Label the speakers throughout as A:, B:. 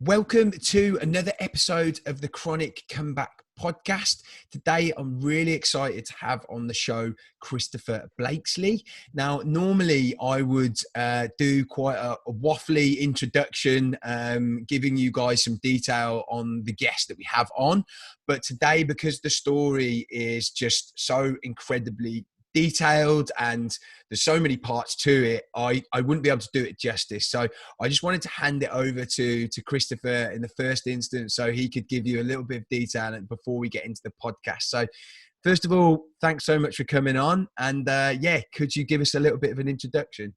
A: Welcome to another episode of the Chronic Comeback podcast. Today, I'm really excited to have on the show Christopher Blakeslee. Now, normally I would do quite a waffly introduction, giving you guys some detail on the guest that we have on. But today, because the story is just so incredibly detailed and there's so many parts to it, I wouldn't be able to do it justice. So I just wanted to hand it over to Christopher in the first instance so he could give you a little bit of detail before we get into the podcast. So first of all, thanks so much for coming on. And could you give us a little bit of an introduction?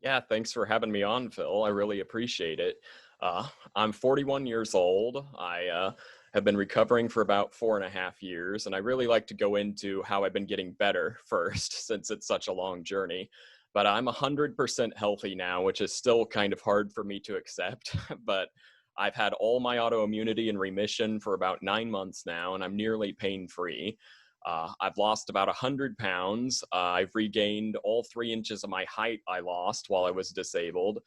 B: Yeah, thanks for having me on, Phil. I really appreciate it. I'm 41 years old. I have been recovering for about 4.5 years, and I really like to go into how I've been getting better first, since it's such a long journey. But I'm 100% healthy now, which is still kind of hard for me to accept. But I've had all my autoimmunity in remission for about 9 months now, and I'm nearly pain-free. I've lost about 100 pounds. I've regained all 3 inches of my height I lost while I was disabled.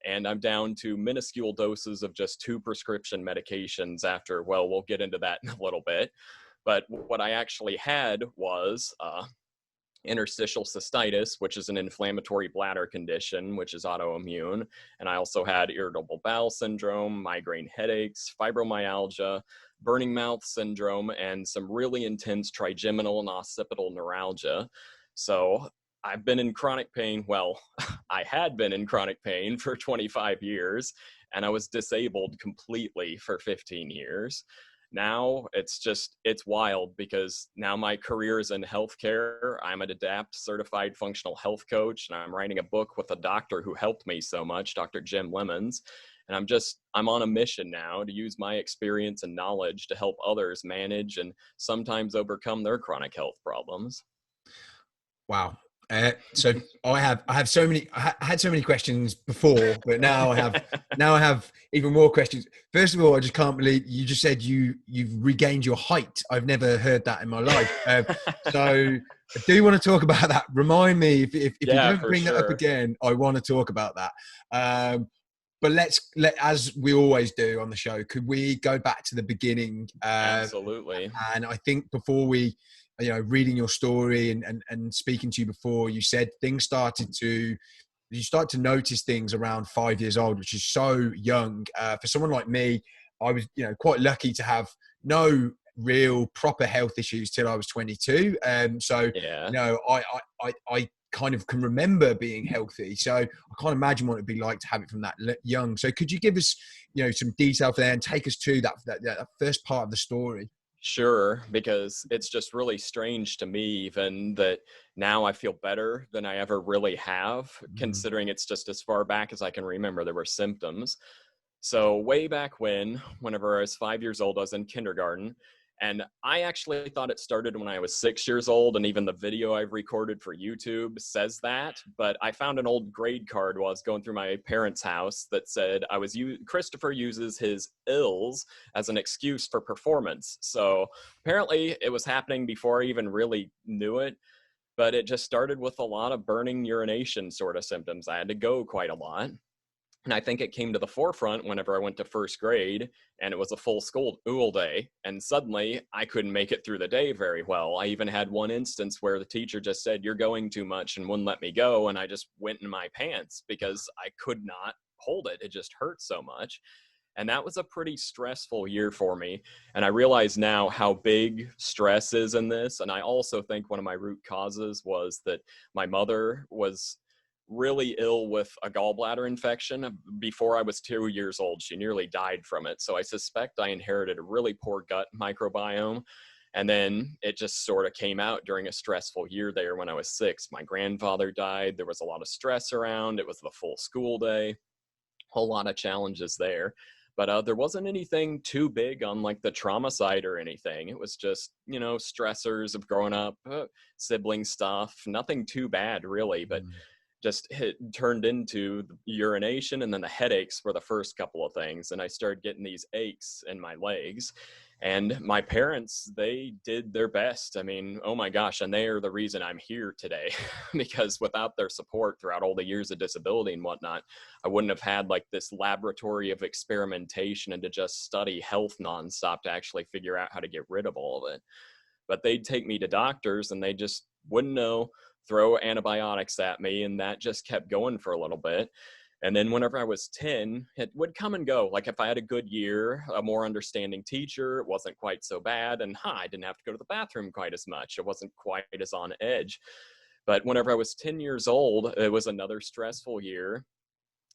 B: And I'm down to minuscule doses of just 2 prescription medications after, well, we'll get into that in a little bit. But what I actually had was interstitial cystitis, which is an inflammatory bladder condition, which is autoimmune. And I also had irritable bowel syndrome, migraine headaches, fibromyalgia, burning mouth syndrome, and some really intense trigeminal and occipital neuralgia. So I've been in chronic pain. Well, I had been in chronic pain for 25 years, and I was disabled completely for 15 years. Now it's wild because now my career is in healthcare. I'm an ADAPT certified functional health coach, and I'm writing a book with a doctor who helped me so much, Dr. Jim Lemons. And I'm on a mission now to use my experience and knowledge to help others manage and sometimes overcome their chronic health problems.
A: Wow. So I had so many questions before, but now I have even more questions. First of all, I just can't believe you just said you've regained your height. I've never heard that in my life. So I do want to talk about that. Remind me if you don't bring that up again. I want to talk about that. But as we always do on the show, could we go back to the beginning?
B: Absolutely.
A: And I think before we, reading your story and speaking to you before, you said you start to notice things around 5 years old, which is so young. For someone like me, I was, quite lucky to have no real proper health issues till I was 22.
B: Yeah.
A: I kind of can remember being healthy. So I can't imagine what it'd be like to have it from that young. So could you give us, some detail for that and take us to that first part of the story?
B: Sure, because it's just really strange to me even that now I feel better than I ever really have, considering it's just as far back as I can remember there were symptoms. So way back whenever I was 5 years old, I was in kindergarten. And I actually thought it started when I was 6 years old, and even the video I've recorded for YouTube says that. But I found an old grade card while I was going through my parents' house that said Christopher uses his ills as an excuse for performance. So apparently it was happening before I even really knew it. But it just started with a lot of burning urination sort of symptoms. I had to go quite a lot. And I think it came to the forefront whenever I went to first grade and it was a full school day. And suddenly I couldn't make it through the day very well. I even had one instance where the teacher just said, "You're going too much," and wouldn't let me go. And I just went in my pants because I could not hold it. It just hurt so much. And that was a pretty stressful year for me. And I realize now how big stress is in this. And I also think one of my root causes was that my mother was really ill with a gallbladder infection before I was 2 years old. She nearly died from it. So I suspect I inherited a really poor gut microbiome. And then it just sort of came out during a stressful year there when I was 6. My grandfather died. There was a lot of stress around. It was the full school day. Whole lot of challenges there. But there wasn't anything too big on like the trauma side or anything. It was just, stressors of growing up, sibling stuff, nothing too bad really. But turned into urination, and then the headaches were the first couple of things. And I started getting these aches in my legs. And my parents, they did their best. I mean, oh my gosh, and they are the reason I'm here today, because without their support throughout all the years of disability and whatnot, I wouldn't have had like this laboratory of experimentation and to just study health nonstop to actually figure out how to get rid of all of it. But they'd take me to doctors and they just wouldn't know, throw antibiotics at me, and that just kept going for a little bit. And then whenever I was 10, it would come and go. Like if I had a good year, a more understanding teacher, it wasn't quite so bad. And I didn't have to go to the bathroom quite as much. It wasn't quite as on edge. But whenever I was 10 years old, it was another stressful year.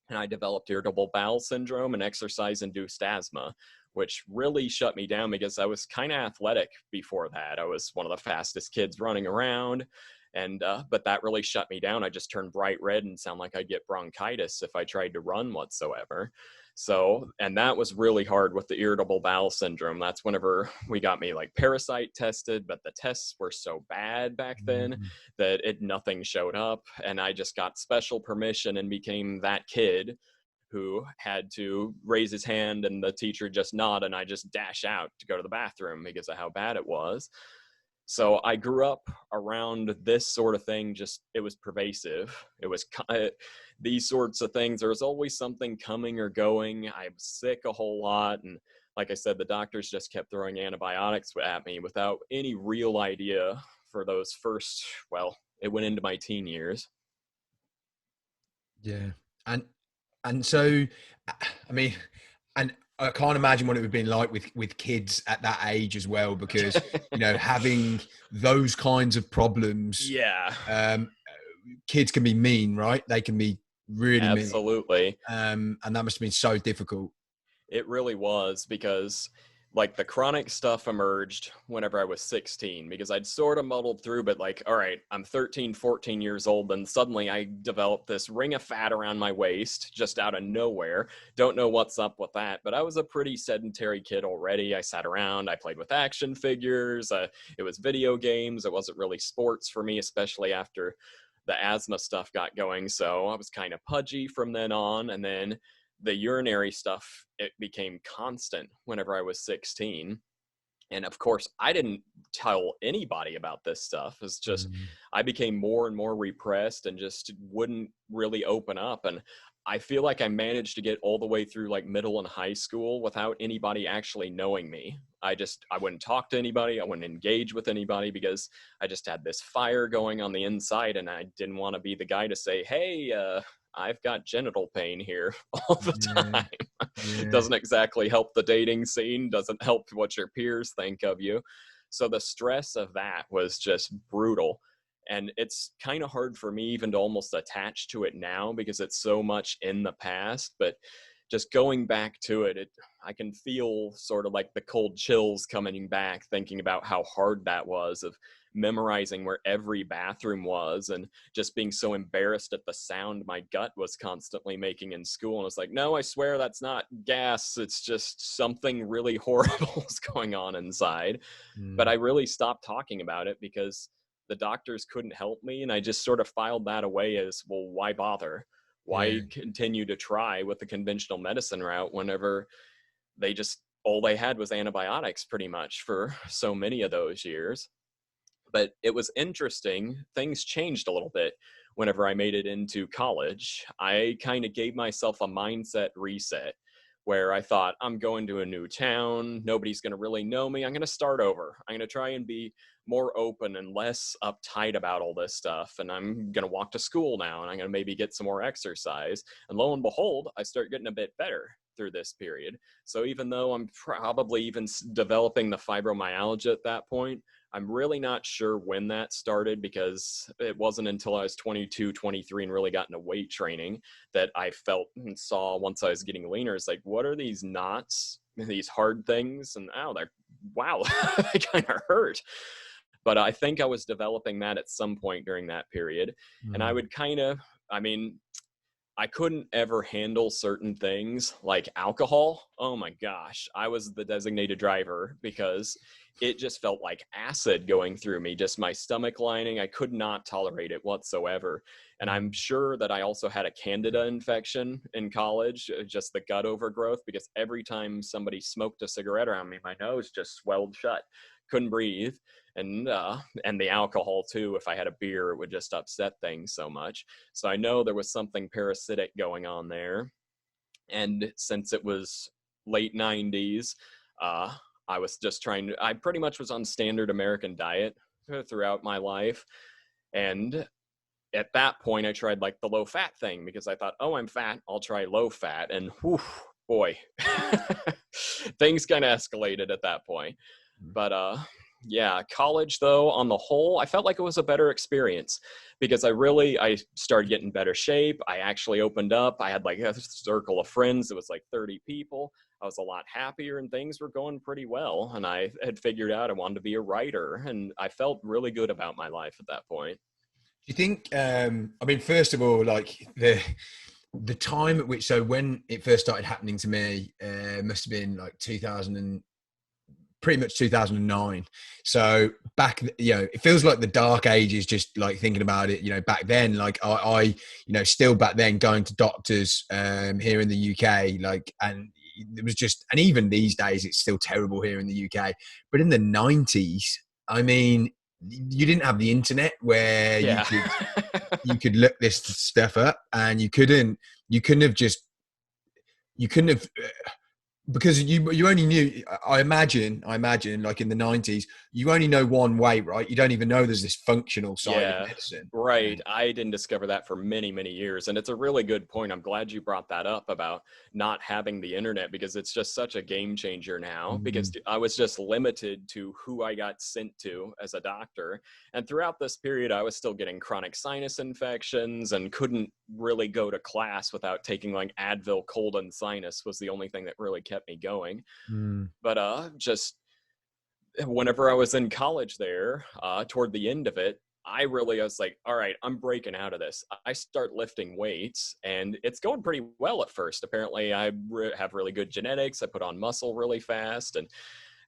B: And I developed irritable bowel syndrome and exercise-induced asthma, which really shut me down because I was kind of athletic before that. I was one of the fastest kids running around. But that really shut me down. I just turned bright red and sound like I'd get bronchitis if I tried to run whatsoever. So, and that was really hard with the irritable bowel syndrome. That's whenever we got me like parasite tested, but the tests were so bad back then that nothing showed up. And I just got special permission and became that kid who had to raise his hand and the teacher just nod and I just dash out to go to the bathroom because of how bad it was. So I grew up around this sort of thing. Just, it was pervasive. It was these sorts of things. There was always something coming or going. I was sick a whole lot. And like I said, the doctors just kept throwing antibiotics at me without any real idea for those first, well, it went into my teen years.
A: Yeah. And so, I mean, and I can't imagine what it would have been like with kids at that age as well, because, you know, having those kinds of problems,
B: Yeah.
A: Kids can be mean, right? They can be really mean.
B: Absolutely.
A: And that must have been so difficult.
B: It really was, because like the chronic stuff emerged whenever I was 16, because I'd sort of muddled through, but like, all right, I'm 13, 14 years old. And suddenly I developed this ring of fat around my waist just out of nowhere. Don't know what's up with that, but I was a pretty sedentary kid already. I sat around, I played with action figures. It was video games. It wasn't really sports for me, especially after the asthma stuff got going. So I was kind of pudgy from then on. And then the urinary stuff, it became constant whenever I was 16. And of course, I didn't tell anybody about this stuff. It's just, I became more and more repressed and just wouldn't really open up. And I feel like I managed to get all the way through like middle and high school without anybody actually knowing me. I wouldn't talk to anybody. I wouldn't engage with anybody because I just had this fire going on the inside, and I didn't want to be the guy to say, hey, I've got genital pain here all the time.
A: Yeah.
B: Doesn't exactly help the dating scene, doesn't help what your peers think of you. So the stress of that was just brutal. And it's kind of hard for me even to almost attach to it now because it's so much in the past. But just going back to it, I can feel sort of like the cold chills coming back, thinking about how hard that was, of memorizing where every bathroom was and just being so embarrassed at the sound my gut was constantly making in school. And it's like, no, I swear that's not gas. It's just something really horrible is going on inside. But I really stopped talking about it because the doctors couldn't help me. And I just sort of filed that away as, well, why bother? Why continue to try with the conventional medicine route whenever all they had was antibiotics pretty much for so many of those years. But it was interesting. Things changed a little bit whenever I made it into college. I kind of gave myself a mindset reset where I thought, I'm going to a new town. Nobody's going to really know me. I'm going to start over. I'm going to try and be more open and less uptight about all this stuff. And I'm going to walk to school now, and I'm going to maybe get some more exercise. And lo and behold, I start getting a bit better through this period. So even though I'm probably even developing the fibromyalgia at that point, I'm really not sure when that started, because it wasn't until I was 22, 23 and really got into weight training that I felt and saw, once I was getting leaner, it's like, what are these knots, these hard things? And wow, they kind of hurt. But I think I was developing that at some point during that period. And I would I couldn't ever handle certain things like alcohol. Oh my gosh. I was the designated driver because it just felt like acid going through me, just my stomach lining. I could not tolerate it whatsoever. And I'm sure that I also had a candida infection in college, just the gut overgrowth, because every time somebody smoked a cigarette around me, my nose just swelled shut, couldn't breathe. And the alcohol too, if I had a beer, it would just upset things so much. So I know there was something parasitic going on there. And since it was late 90s, I was just I pretty much was on standard American diet throughout my life. And at that point, I tried like the low fat thing because I thought, oh, I'm fat, I'll try low fat. And whew, boy, things kind of escalated at that point. But yeah, college though, on the whole, I felt like it was a better experience because I started getting better shape. I actually opened up. I had like a circle of friends. It was like 30 people. I was a lot happier and things were going pretty well. And I had figured out I wanted to be a writer and I felt really good about my life at that point.
A: Do you think, I mean, first of all, like the time at which, so when it first started happening to me, must have been like pretty much 2009. So back, it feels like the dark ages, just like thinking about it, back then, like I still back then going to doctors here in the UK, like, and it was just, and even these days, it's still terrible here in the UK, but in the 90s, I mean, you didn't have the internet where you could look this stuff up, and you couldn't have, because you only knew, I imagine like in the 90s, you only know one way, right? You don't even know there's this functional side of medicine.
B: Right. I didn't discover that for many, many years. And it's a really good point. I'm glad you brought that up about not having the internet, because it's just such a game changer now, because I was just limited to who I got sent to as a doctor. And throughout this period, I was still getting chronic sinus infections and couldn't really go to class without taking like Advil. Cold and sinus was the only thing that really kept me going. But just whenever I was in college there, toward the end of it, I was like, all right, I'm breaking out of this. I start lifting weights and it's going pretty well at first. Apparently I have really good genetics. I put on muscle really fast and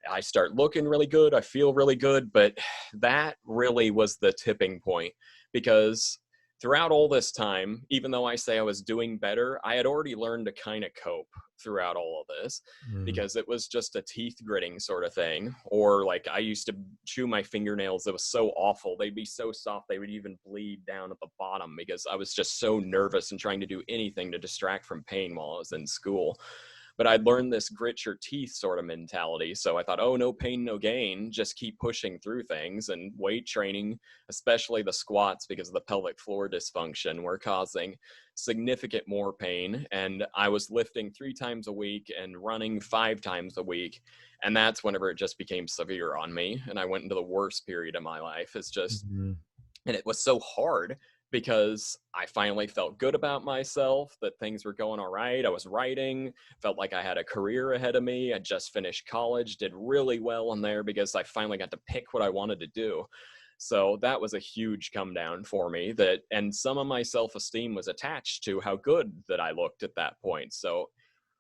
B: I start looking really good. I feel really good. But that really was the tipping point, because throughout all this time, even though I say I was doing better, I had already learned to kind of cope throughout all of this, because it was just a teeth gritting sort of thing. Or like I used to chew my fingernails. It was so awful. They'd be so soft, they would even bleed down at the bottom, because I was just so nervous and trying to do anything to distract from pain while I was in school. But I'd learned this grit your teeth sort of mentality. So I thought, oh, no pain, no gain. Just keep pushing through things. And weight training, especially the squats, because of the pelvic floor dysfunction, were causing significant more pain. And I was lifting 3 times a week and running 5 times a week. And that's whenever it just became severe on me. And I went into the worst period of my life. It's just, and it was so hard, because I finally felt good about myself, that things were going all right. I was writing, felt like I had a career ahead of me. I just finished college, did really well in there because I finally got to pick what I wanted to do. So that was a huge come down for me, and some of my self-esteem was attached to how good that I looked at that point. So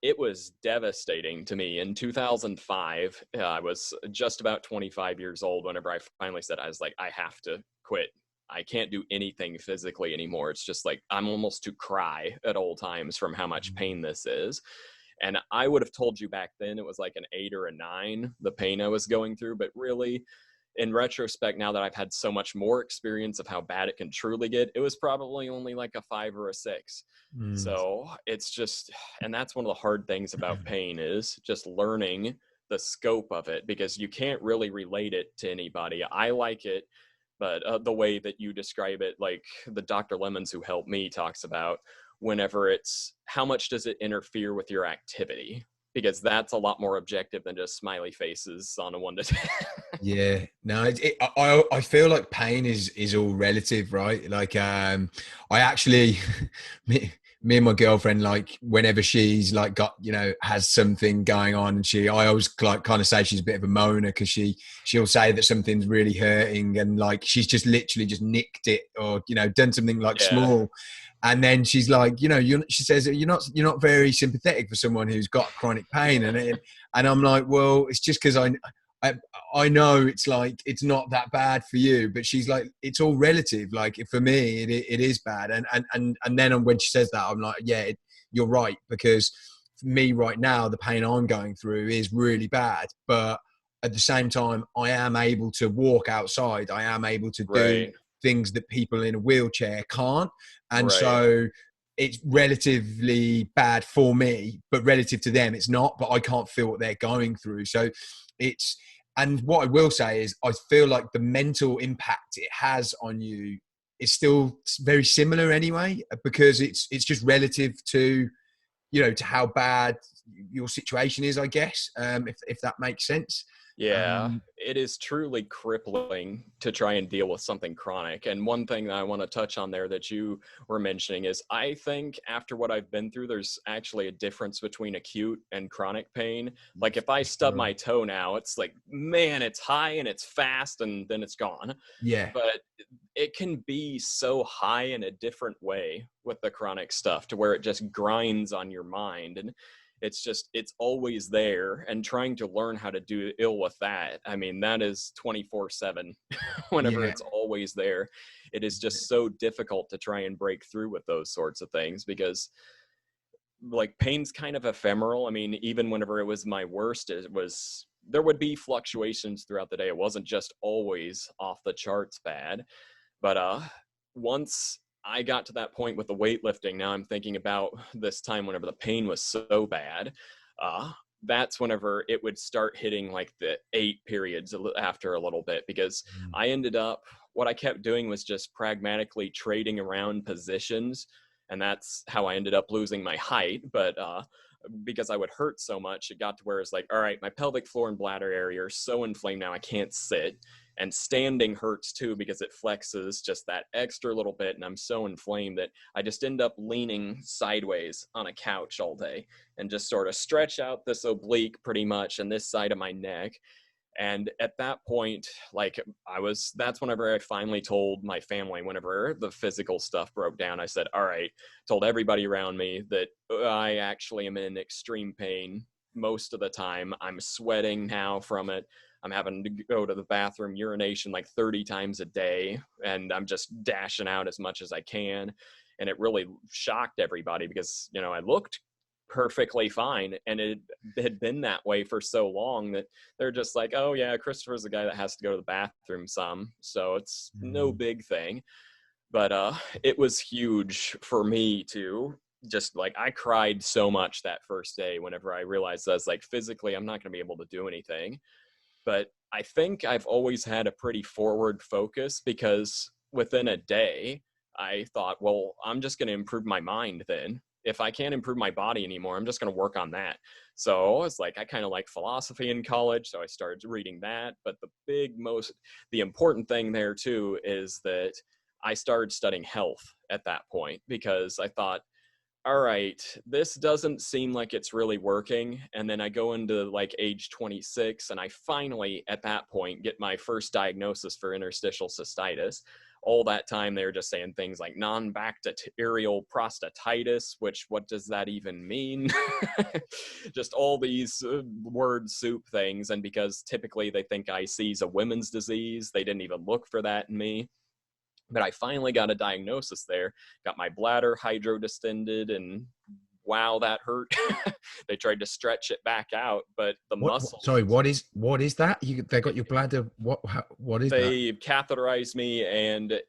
B: it was devastating to me. In 2005, I was just about 25 years old whenever I finally said, I was like, I have to quit. I can't do anything physically anymore. It's just like, I'm almost to cry at all times from how much pain this is. And I would have told you back then it was like an 8 or a 9, the pain I was going through. But really, in retrospect, now that I've had so much more experience of how bad it can truly get, it was probably only like a 5 or a 6. So it's just, and that's one of the hard things about pain, is just learning the scope of it, because you can't really relate it to anybody. I like it, but the way that you describe it, like the Dr. Lemons who helped me talks about, whenever it's how much does it interfere with your activity? Because that's a lot more objective than just smiley faces on a 1 to 10.
A: Yeah, no, I feel like pain is all relative, right? Like, I actually, me me and my girlfriend, like whenever she's like got, you know, has something going on, and I always like kind of say she's a bit of a moaner, because she'll say that something's really hurting, and like she's just literally just nicked it, or, you know, done something like
B: Yeah.
A: small. And then she's like, you know, she says, you're not very sympathetic for someone who's got chronic pain. And I'm like, well, it's just because I know it's like, it's not that bad for you, but she's like, it's all relative. Like for me, it is bad. And then when she says that, I'm like, yeah, you're right. Because for me right now, the pain I'm going through is really bad. But at the same time, I am able to walk outside. I am able to do
B: Right.
A: things that people in a wheelchair can't. And
B: Right.
A: so it's relatively bad for me, but relative to them, it's not. But I can't feel what they're going through. So and what I will say is, I feel like the mental impact it has on you is still very similar anyway, because it's just relative to, you know, to how bad your situation is, I guess, if that makes sense.
B: Yeah,
A: Um,
B: it is truly crippling to try and deal with something chronic. And one thing that I want to touch on there that you were mentioning is, I think after what I've been through, there's actually a difference between acute and chronic pain. Like if I stub
A: sure.
B: my toe now, it's like, man, it's high and it's fast and then it's gone.
A: Yeah.
B: But it can be so high in a different way with the chronic stuff, to where it just grinds on your mind. And it's always there, and trying to learn how to deal with that, I mean, that is 24/7. Whenever
A: Yeah.
B: it's always there, it is just so difficult to try and break through with those sorts of things, because like pain's kind of ephemeral. I mean, even whenever it was my worst, there would be fluctuations throughout the day. It wasn't just always off the charts bad. But once I got to that point with the weightlifting, now I'm thinking about this time whenever the pain was so bad. Uh, that's whenever it would start hitting like the 8 periods after a little bit, because I ended up, what I kept doing was just pragmatically trading around positions. And that's how I ended up losing my height. But because I would hurt so much, it got to where it's like, all right, my pelvic floor and bladder area are so inflamed now I can't sit. And standing hurts too, because it flexes just that extra little bit. And I'm so inflamed that I just end up leaning sideways on a couch all day and just sort of stretch out this oblique pretty much and this side of my neck. And at that point, like that's whenever I finally told my family, whenever the physical stuff broke down, I said, all right, told everybody around me that I actually am in extreme pain most of the time. I'm sweating now from it. I'm having to go to the bathroom, urination like 30 times a day, and I'm just dashing out as much as I can. And it really shocked everybody, because, you know, I looked perfectly fine, and it had been that way for so long that they're just like, oh yeah, Christopher's the guy that has to go to the bathroom some, so it's no big thing. But it was huge for me to just like, I cried so much that first day whenever I realized that I was like, physically I'm not going to be able to do anything. But I think I've always had a pretty forward focus, because within a day I thought, well, I'm just going to improve my mind then. If I can't improve my body anymore, I'm just going to work on that. So it's like, I kind of like philosophy in college, so I started reading that. But the important thing there too is that I started studying health at that point, because I thought, all right, this doesn't seem like it's really working. And then I go into like age 26, and I finally at that point get my first diagnosis for interstitial cystitis. All that time they were just saying things like non-bacterial prostatitis, which, what does that even mean? Just all these word soup things. And because typically they think IC is a women's disease, they didn't even look for that in me. But I finally got a diagnosis there, got my bladder hydrodistended, and wow, that hurt. They tried to stretch it back out, but the
A: Sorry,
B: muscles,
A: what is that? They got your bladder. What is that?
B: they catheterized me and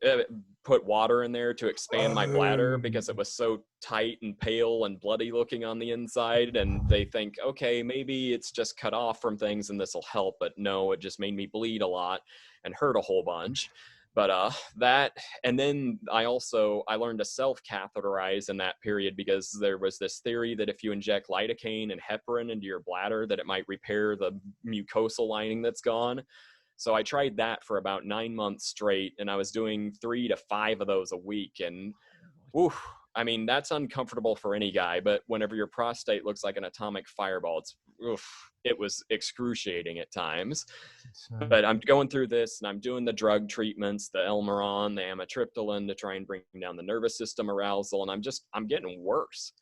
B: put water in there to expand my bladder,
A: Oh,
B: because it was so tight and pale and bloody looking on the inside. And they think, okay, maybe it's just cut off from things and this will help. But no, it just made me bleed a lot and hurt a whole bunch. But that, and then I learned to self-catheterize in that period, because there was this theory that if you inject lidocaine and heparin into your bladder, that it might repair the mucosal lining that's gone. So I tried that for about 9 months straight, and I was doing 3 to 5 of those a week. And whew, I mean, that's uncomfortable for any guy, but whenever your prostate looks like an atomic fireball, it was excruciating at times. But I'm going through this and I'm doing the drug treatments, the Elmeron, the amitriptyline to try and bring down the nervous system arousal. And I'm getting worse.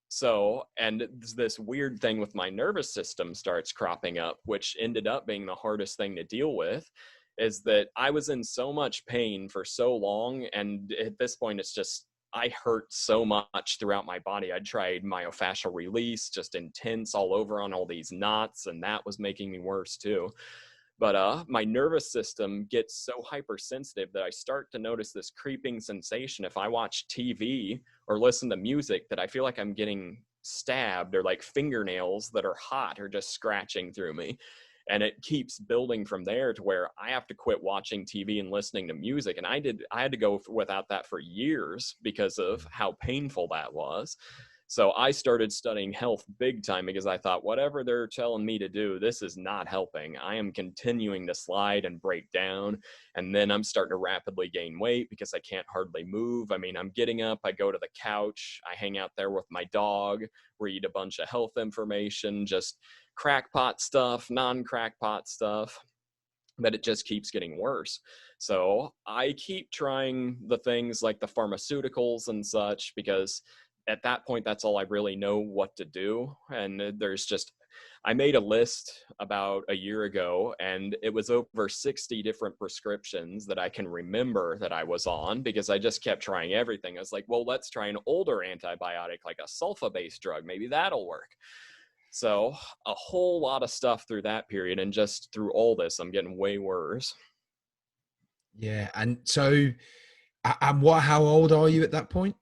B: So, and this weird thing with my nervous system starts cropping up, which ended up being the hardest thing to deal with, is that I was in so much pain for so long. And at this point, it's just, I hurt so much throughout my body. I tried myofascial release, just intense all over on all these knots, and that was making me worse too. But my nervous system gets so hypersensitive that I start to notice this creeping sensation if I watch TV or listen to music, that I feel like I'm getting stabbed, or like fingernails that are hot are just scratching through me. And it keeps building from there to where I have to quit watching TV and listening to music. And I had to go without that for years because of how painful that was. So I started studying health big time because I thought, whatever they're telling me to do, this is not helping. I am continuing to slide and break down. And then I'm starting to rapidly gain weight because I can't hardly move. I mean, I'm getting up, I go to the couch, I hang out there with my dog, read a bunch of health information, just crackpot stuff, non-crackpot stuff, but it just keeps getting worse. So I keep trying the things like the pharmaceuticals and such, because at that point, that's all I really know what to do. And I made a list about a year ago, and it was over 60 different prescriptions that I can remember that I was on, because I just kept trying everything. I was like, well, let's try an older antibiotic, like a sulfa-based drug. Maybe that'll work. So a whole lot of stuff through that period, and just through all this, I'm getting way worse.
A: Yeah. And so, how old are you at that point?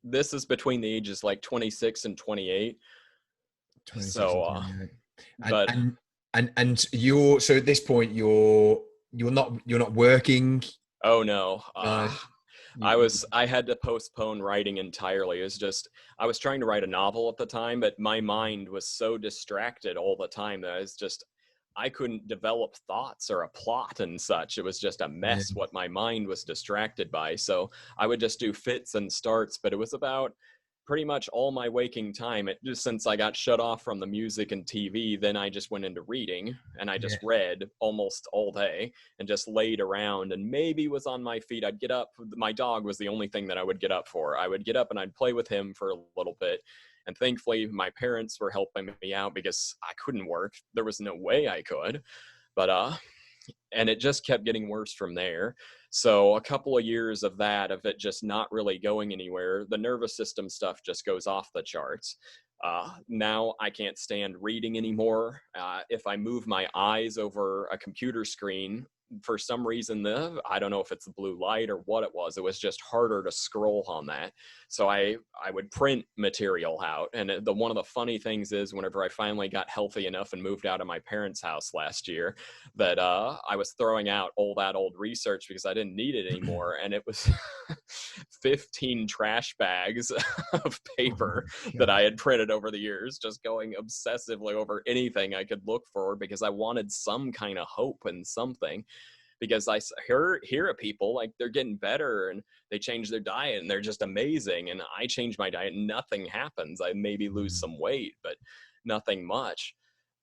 B: This is between the ages like 26 and 28.
A: 26 and 28.
B: But
A: and so at this point, you're not working.
B: Oh no.
A: No.
B: I had to postpone writing entirely. It was just, I was trying to write a novel at the time, but my mind was so distracted all the time that I couldn't develop thoughts or a plot and such. It was just a mess what my mind was distracted by. So I would just do fits and starts, but it was about pretty much all my waking time. Since I got shut off from the music and TV, then I just went into reading, and I just read almost all day and just laid around and maybe was on my feet. I'd get up. My dog was the only thing that I would get up for. I would get up and I'd play with him for a little bit. And thankfully, my parents were helping me out because I couldn't work. There was no way I could. But and it just kept getting worse from there. So a couple of years of it just not really going anywhere. The nervous system stuff just goes off the charts. Now I can't stand reading anymore. If I move my eyes over a computer screen, for some reason, I don't know if it's the blue light or what it was just harder to scroll on that. So I would print material out. And one of the funny things is, whenever I finally got healthy enough and moved out of my parents' house last year, that I was throwing out all that old research because I didn't need it anymore. And it was 15 trash bags of paper that I had printed over the years, just going obsessively over anything I could look for because I wanted some kind of hope and something. Because I hear of people like they're getting better and they change their diet and they're just amazing. And I change my diet, nothing happens. I maybe lose some weight, but nothing much.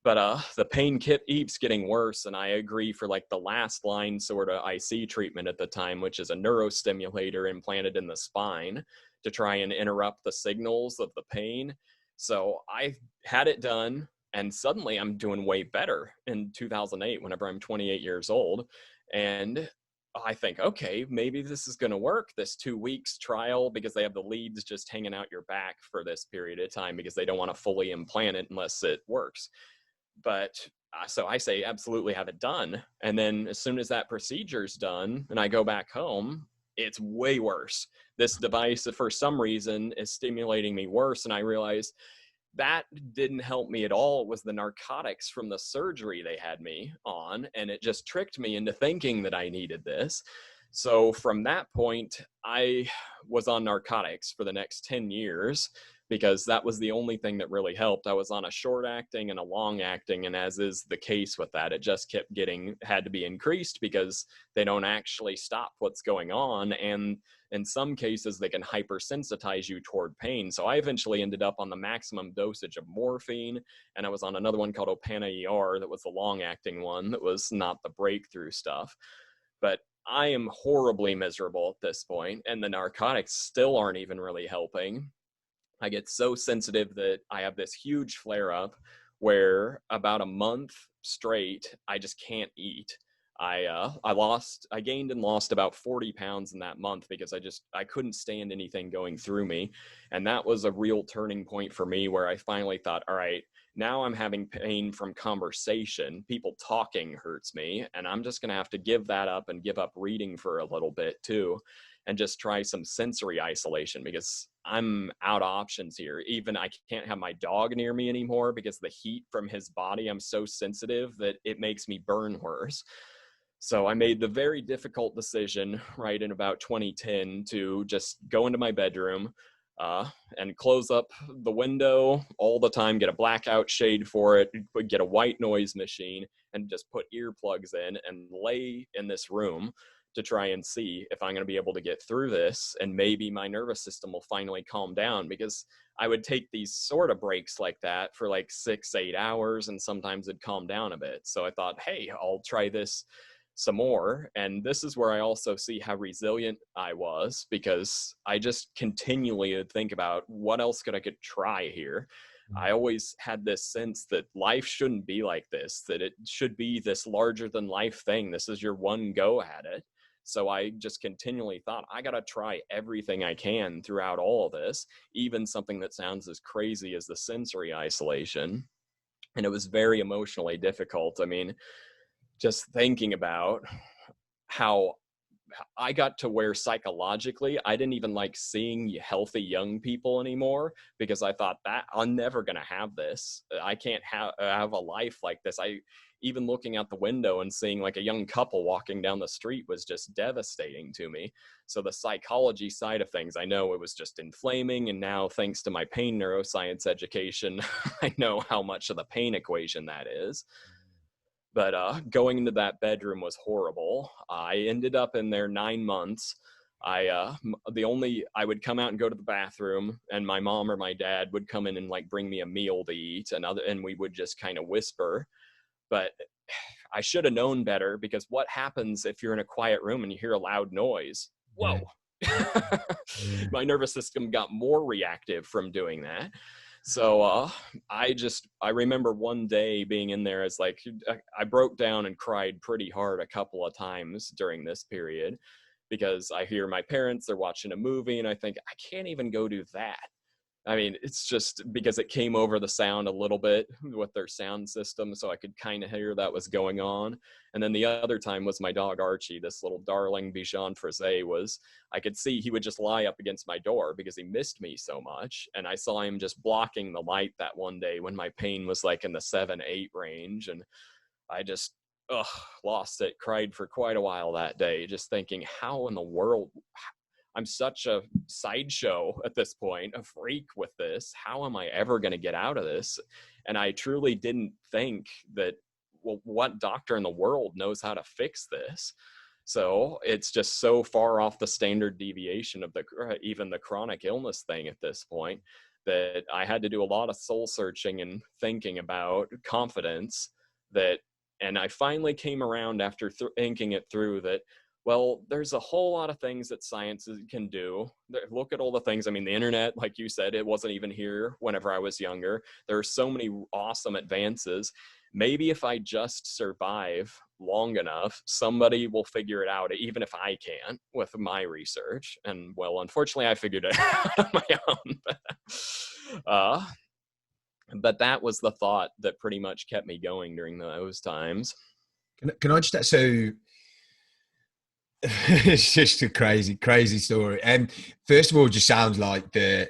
B: But the pain keeps getting worse. And I agree for like the last line sort of IC treatment at the time, which is a neurostimulator implanted in the spine to try and interrupt the signals of the pain. So I had it done. And suddenly I'm doing way better in 2008, whenever I'm 28 years old. And I think, okay, maybe this is going to work, this 2 weeks trial, because they have the leads just hanging out your back for this period of time because they don't want to fully implant it unless it works. But so I say, absolutely have it done. And then as soon as that procedure's done and I go back home, it's way worse. This device, for some reason, is stimulating me worse. And I realized that didn't help me at all. It was the narcotics from the surgery they had me on, and it just tricked me into thinking that I needed this. So from that point, I was on narcotics for the next 10 years, because that was the only thing that really helped. I was on a short acting and a long acting, and as is the case with that, it just kept had to be increased because they don't actually stop what's going on, and in some cases they can hypersensitize you toward pain. So I eventually ended up on the maximum dosage of morphine, and I was on another one called Opana ER that was the long acting one that was not the breakthrough stuff. But I am horribly miserable at this point, and the narcotics still aren't even really helping. I get so sensitive that I have this huge flare up where about a month straight, I just can't eat. I gained and lost about 40 pounds in that month because I couldn't stand anything going through me. And that was a real turning point for me where I finally thought, all right, now I'm having pain from conversation. People talking hurts me, and I'm just going to have to give that up and give up reading for a little bit too, and just try some sensory isolation because I'm out of options here. Even I can't have my dog near me anymore because the heat from his body, I'm so sensitive that it makes me burn worse. So I made the very difficult decision right in about 2010 to just go into my bedroom and close up the window all the time, get a blackout shade for it, get a white noise machine, and just put earplugs in and lay in this room to try and see if I'm going to be able to get through this, and maybe my nervous system will finally calm down, because I would take these sort of breaks like that for like 6-8 hours, and sometimes it'd calm down a bit. So I thought, hey, I'll try this some more. And this is where I also see how resilient I was, because I just continually would think about what else could try here. I always had this sense that life shouldn't be like this, that it should be this larger than life thing. This is your one go at it. So I just continually thought, I got to try everything I can throughout all of this, even something that sounds as crazy as the sensory isolation. And it was very emotionally difficult. I mean, just thinking about how I got to where psychologically I didn't even like seeing healthy young people anymore, because I thought that I'm never going to have this. I can't have a life like this. Even looking out the window and seeing like a young couple walking down the street was just devastating to me. So the psychology side of things, I know it was just inflaming. And now, thanks to my pain neuroscience education, I know how much of the pain equation that is. But going into that bedroom was horrible. I ended up in there 9 months. I would come out and go to the bathroom, and my mom or my dad would come in and like bring me a meal to eat, and we would just kind of whisper. But I should have known better, because what happens if you're in a quiet room and you hear a loud noise? Whoa. Yeah. My nervous system got more reactive from doing that. So I remember one day being in there, as like, I broke down and cried pretty hard a couple of times during this period, because I hear my parents, they're watching a movie, and I think, I can't even go do that. I mean, it's just because it came over the sound a little bit with their sound system, so I could kind of hear that was going on. And then the other time was my dog Archie, this little darling Bichon Frise, I could see he would just lie up against my door because he missed me so much. And I saw him just blocking the light that one day when my pain was like in the 7-8 range. And I just lost it, cried for quite a while that day, just thinking, how in the world... I'm such a sideshow at this point, a freak with this. How am I ever going to get out of this? And I truly didn't think that, well, what doctor in the world knows how to fix this? So it's just so far off the standard deviation of even the chronic illness thing at this point, that I had to do a lot of soul searching and thinking about confidence. And I finally came around after thinking it through that, well, there's a whole lot of things that science can do. Look at all the things. I mean, the internet, like you said, it wasn't even here whenever I was younger. There are so many awesome advances. Maybe if I just survive long enough, somebody will figure it out, even if I can't with my research. And well, unfortunately, I figured it out on my own. But that was the thought that pretty much kept me going during those times.
A: Can I just... So... It's just a crazy story. And first of all, it just sounds like the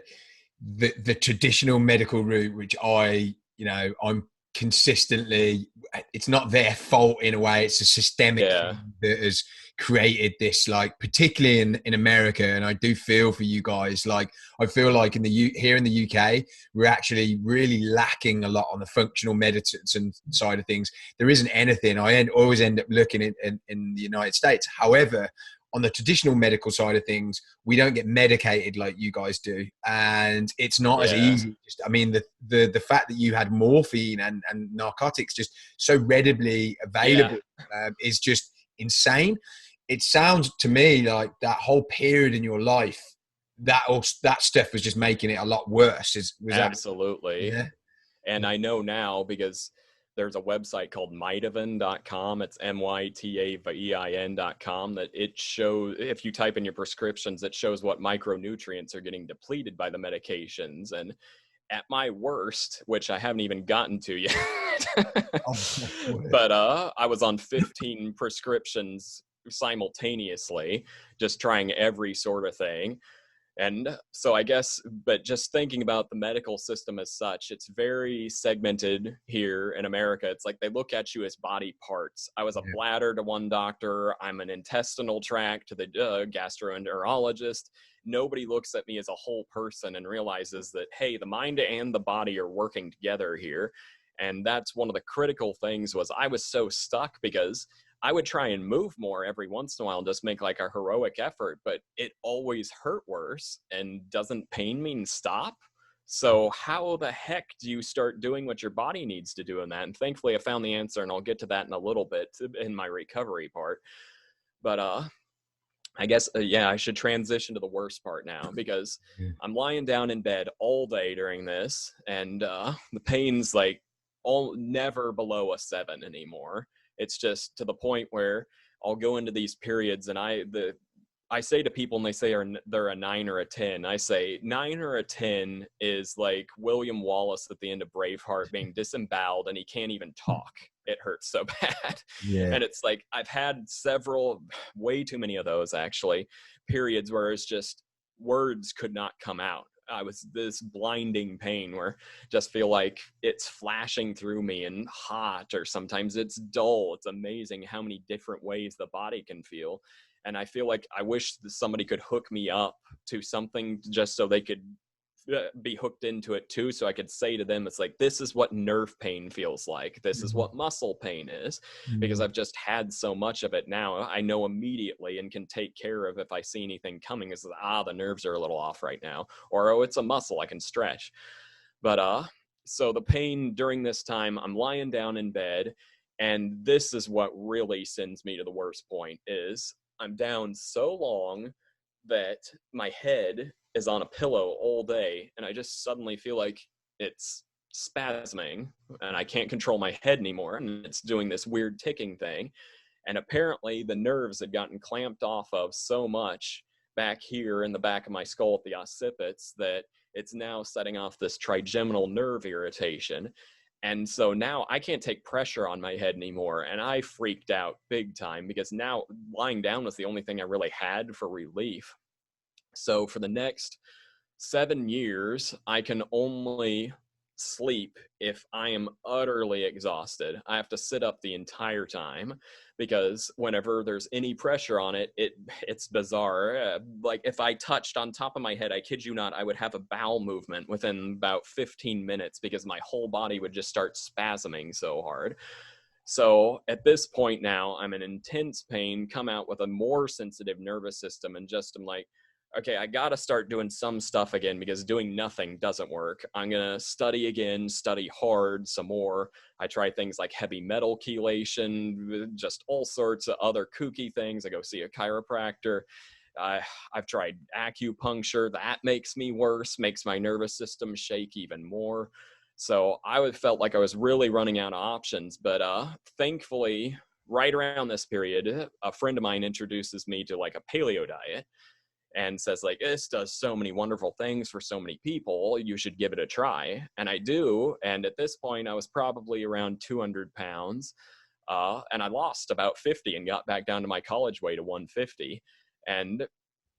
A: traditional medical route, which I'm consistently, it's not their fault in a way. It's a systemic
B: Yeah,
A: thing that has created this, like, particularly in America. And I do feel for you guys. Like, I feel like here in the UK, we're actually really lacking a lot on the functional medicine side of things. There isn't anything. Always end up looking in the United States. However, on the traditional medical side of things, we don't get medicated like you guys do, and it's not as
B: yeah,
A: easy. I mean, the fact that you had morphine and narcotics just so readily
B: yeah.
A: available is just insane. It sounds to me like that whole period in your life, that stuff was just making it a lot worse. Was that?
B: Absolutely.
A: Yeah.
B: And I know now because there's a website called mytavin.com. It's mytavin.com, that it shows, if you type in your prescriptions, it shows what micronutrients are getting depleted by the medications. And at my worst, which I haven't even gotten to yet,
A: Oh,
B: but I was on 15 prescriptions simultaneously, just trying every sort of thing. And so I guess, but just thinking about the medical system as such, it's very segmented here in America. It's like they look at you as body parts. I was a
A: yeah.
B: bladder to one doctor. I'm an intestinal tract to the gastroenterologist. Nobody looks at me as a whole person and realizes that, hey, the mind and the body are working together here. And that's one of the critical things. Was I was so stuck because I would try and move more every once in a while and just make like a heroic effort, but it always hurt worse. And doesn't pain mean stop? So how the heck do you start doing what your body needs to do in that? And thankfully I found the answer, and I'll get to that in a little bit in my recovery part. But I guess, yeah, I should transition to the worst part now, because
A: Yeah.
B: I'm lying down in bed all day during this, and the pain's like never below a 7 anymore. It's just to the point where I'll go into these periods, and I say to people, and they say they're a 9 or a 10. I say 9 or a 10 is like William Wallace at the end of Braveheart being disemboweled and he can't even talk. It hurts so bad.
A: Yeah.
B: And it's like I've had several, way too many of those actually, periods where it's just words could not come out. I was this blinding pain where just feel like it's flashing through me and hot, or sometimes it's dull. It's amazing how many different ways the body can feel. And I feel like I wish somebody could hook me up to something just so they could be hooked into it too, so I could say to them, it's like, this is what nerve pain feels like, this is what muscle pain is, because
A: Mm.
B: I've just had so much of it now. I know immediately and can take care of if I see anything coming. Is the nerves are a little off right now, or oh, it's a muscle, I can stretch. But so the pain during this time, I'm lying down in bed, and this is what really sends me to the worst point. Is I'm down so long that my head is on a pillow all day, and I just suddenly feel like it's spasming and I can't control my head anymore, and it's doing this weird ticking thing. And apparently the nerves had gotten clamped off of so much back here in the back of my skull at the occipits that it's now setting off this trigeminal nerve irritation. And so now I can't take pressure on my head anymore. And I freaked out big time, because now lying down was the only thing I really had for relief. So for the next 7 years, I can only sleep if I am utterly exhausted. I have to sit up the entire time, because whenever there's any pressure on it, it's bizarre. Like if I touched on top of my head, I kid you not, I would have a bowel movement within about 15 minutes, because my whole body would just start spasming so hard. So at this point now, I'm in intense pain, come out with a more sensitive nervous system, and just I'm like, okay, I got to start doing some stuff again, because doing nothing doesn't work. I'm going to study again, study hard some more. I try things like heavy metal chelation, just all sorts of other kooky things. I go see a chiropractor. I've tried acupuncture. That makes me worse, makes my nervous system shake even more. So I felt like I was really running out of options. But thankfully, right around this period, a friend of mine introduces me to like a paleo diet, and says like, this does so many wonderful things for so many people, you should give it a try. And I do. And at this point I was probably around 200 pounds, and I lost about 50 and got back down to my college weight of 150. And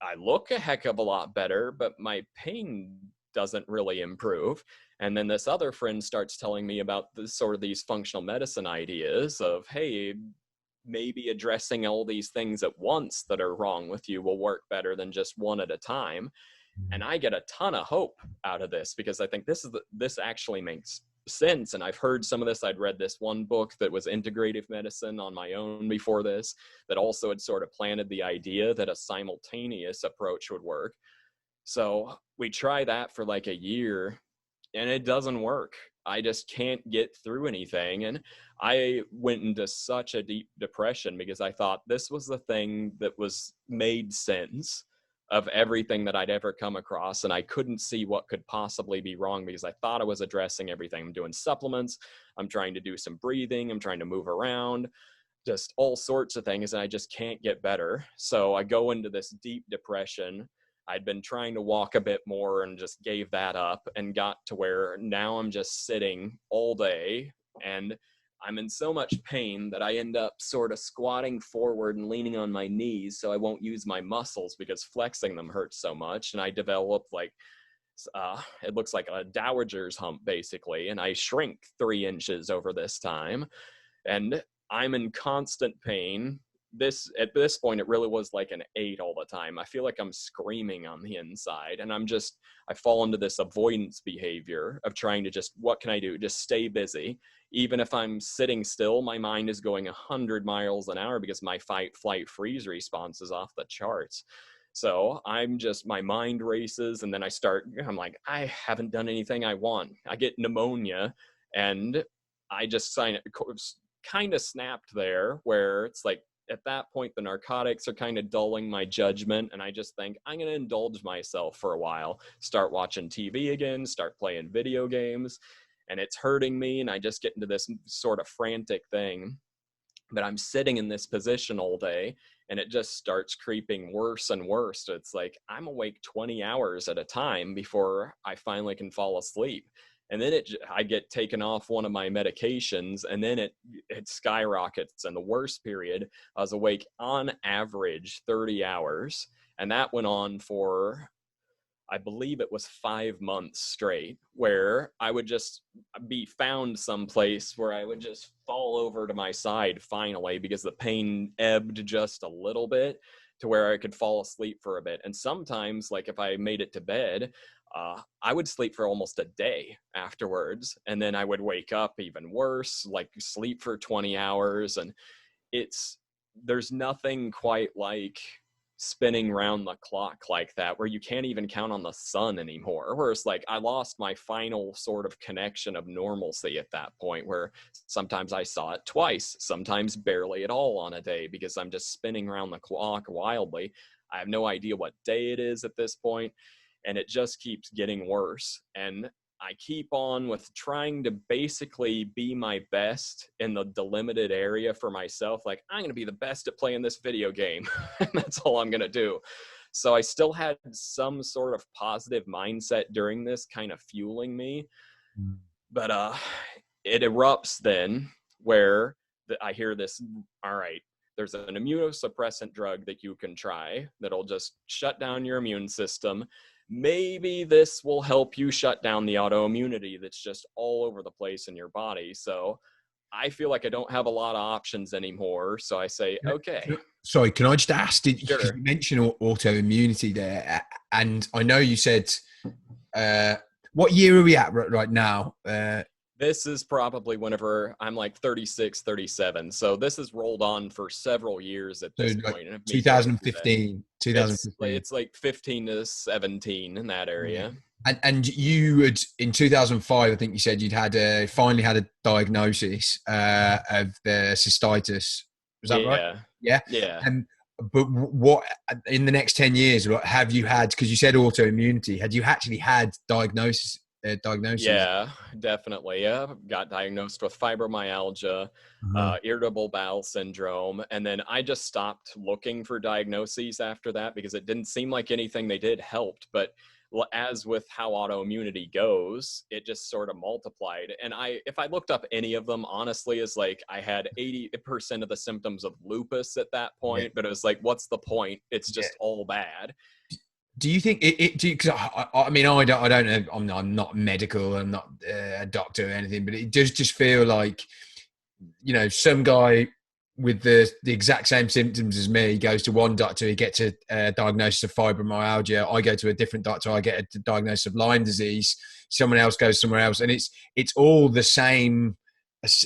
B: I look a heck of a lot better, but my pain doesn't really improve. And then this other friend starts telling me about sort of these functional medicine ideas of, hey, maybe addressing all these things at once that are wrong with you will work better than just one at a time. And I get a ton of hope out of this, because I think this actually makes sense. And I've heard some of this. I'd read this one book that was integrative medicine on my own before this, that also had sort of planted the idea that a simultaneous approach would work. So we try that for like a year, and it doesn't work. I just can't get through anything. And I went into such a deep depression because I thought this was the thing that made sense of everything that I'd ever come across. And I couldn't see what could possibly be wrong, because I thought I was addressing everything. I'm doing supplements. I'm trying to do some breathing. I'm trying to move around, just all sorts of things. And I just can't get better. So I go into this deep depression. I'd been trying to walk a bit more and just gave that up, and got to where now I'm just sitting all day, and I'm in so much pain that I end up sort of squatting forward and leaning on my knees so I won't use my muscles, because flexing them hurts so much. And I develop like, it looks like a dowager's hump basically, and I shrink 3 inches over this time, and I'm in constant pain. At this point, it really was like an 8 all the time. I feel like I'm screaming on the inside, and I fall into this avoidance behavior of trying to just, what can I do? Just stay busy. Even if I'm sitting still, my mind is going 100 miles an hour because my fight, flight, freeze response is off the charts. So my mind races, and then I'm like, I haven't done anything I want. I get pneumonia, and I just kind of snapped there, where it's like, at that point, the narcotics are kind of dulling my judgment, and I just think I'm going to indulge myself for a while, start watching TV again, start playing video games, and it's hurting me, and I just get into this sort of frantic thing. But I'm sitting in this position all day, and it just starts creeping worse and worse. It's like I'm awake 20 hours at a time before I finally can fall asleep. And then I get taken off one of my medications, and then it skyrockets. And the worst period, I was awake on average 30 hours. And that went on for, I believe it was 5 months straight, where I would just be found someplace where I would just fall over to my side finally, because the pain ebbed just a little bit to where I could fall asleep for a bit. And sometimes, like if I made it to bed, I would sleep for almost a day afterwards, and then I would wake up even worse, like sleep for 20 hours. And there's nothing quite like spinning round the clock like that, where you can't even count on the sun anymore. Where it's like I lost my final sort of connection of normalcy at that point, where sometimes I saw it twice, sometimes barely at all on a day, because I'm just spinning around the clock wildly. I have no idea what day it is at this point. And it just keeps getting worse. And I keep on with trying to basically be my best in the delimited area for myself. Like, I'm going to be the best at playing this video game. And that's all I'm going to do. So I still had some sort of positive mindset during this, kind of fueling me. But it erupts then, where I hear this, all right, there's an immunosuppressant drug that you can try that'll just shut down your immune system. Maybe this will help you shut down the autoimmunity that's just all over the place in your body. So I feel like I don't have a lot of options anymore. So I say, okay.
A: Sorry, can I just ask, because
B: Sure.
A: you mentioned autoimmunity there, and I know you said, what year are we at right now?
B: This is probably whenever I'm like 36, 37. So this has rolled on for several years at this point.
A: Like 2015.
B: It's like 15 to 17 in that area.
A: And you had, in 2005, I think you said you'd finally had a diagnosis of the cystitis. Was that right? Yeah. But what, in the next 10 years, what have you had? Because you said autoimmunity. Had you actually had diagnosis?
B: Yeah, definitely. Yeah, got diagnosed with fibromyalgia, irritable bowel syndrome, and then I just stopped looking for diagnoses after that, because it didn't seem like anything they did helped. But as with how autoimmunity goes, it just sort of multiplied. And if I looked up any of them, honestly, is like I had 80% of the symptoms of lupus at that point. But it was like, what's the point? It's just all bad.
A: Do you think it because I mean, I don't know, I'm not medical, I'm not a doctor or anything, but it does just feel like, some guy with the exact same symptoms as me goes to one doctor, he gets a diagnosis of fibromyalgia. I go to a different doctor, I get a diagnosis of Lyme disease. Someone else goes somewhere else, and it's all the same,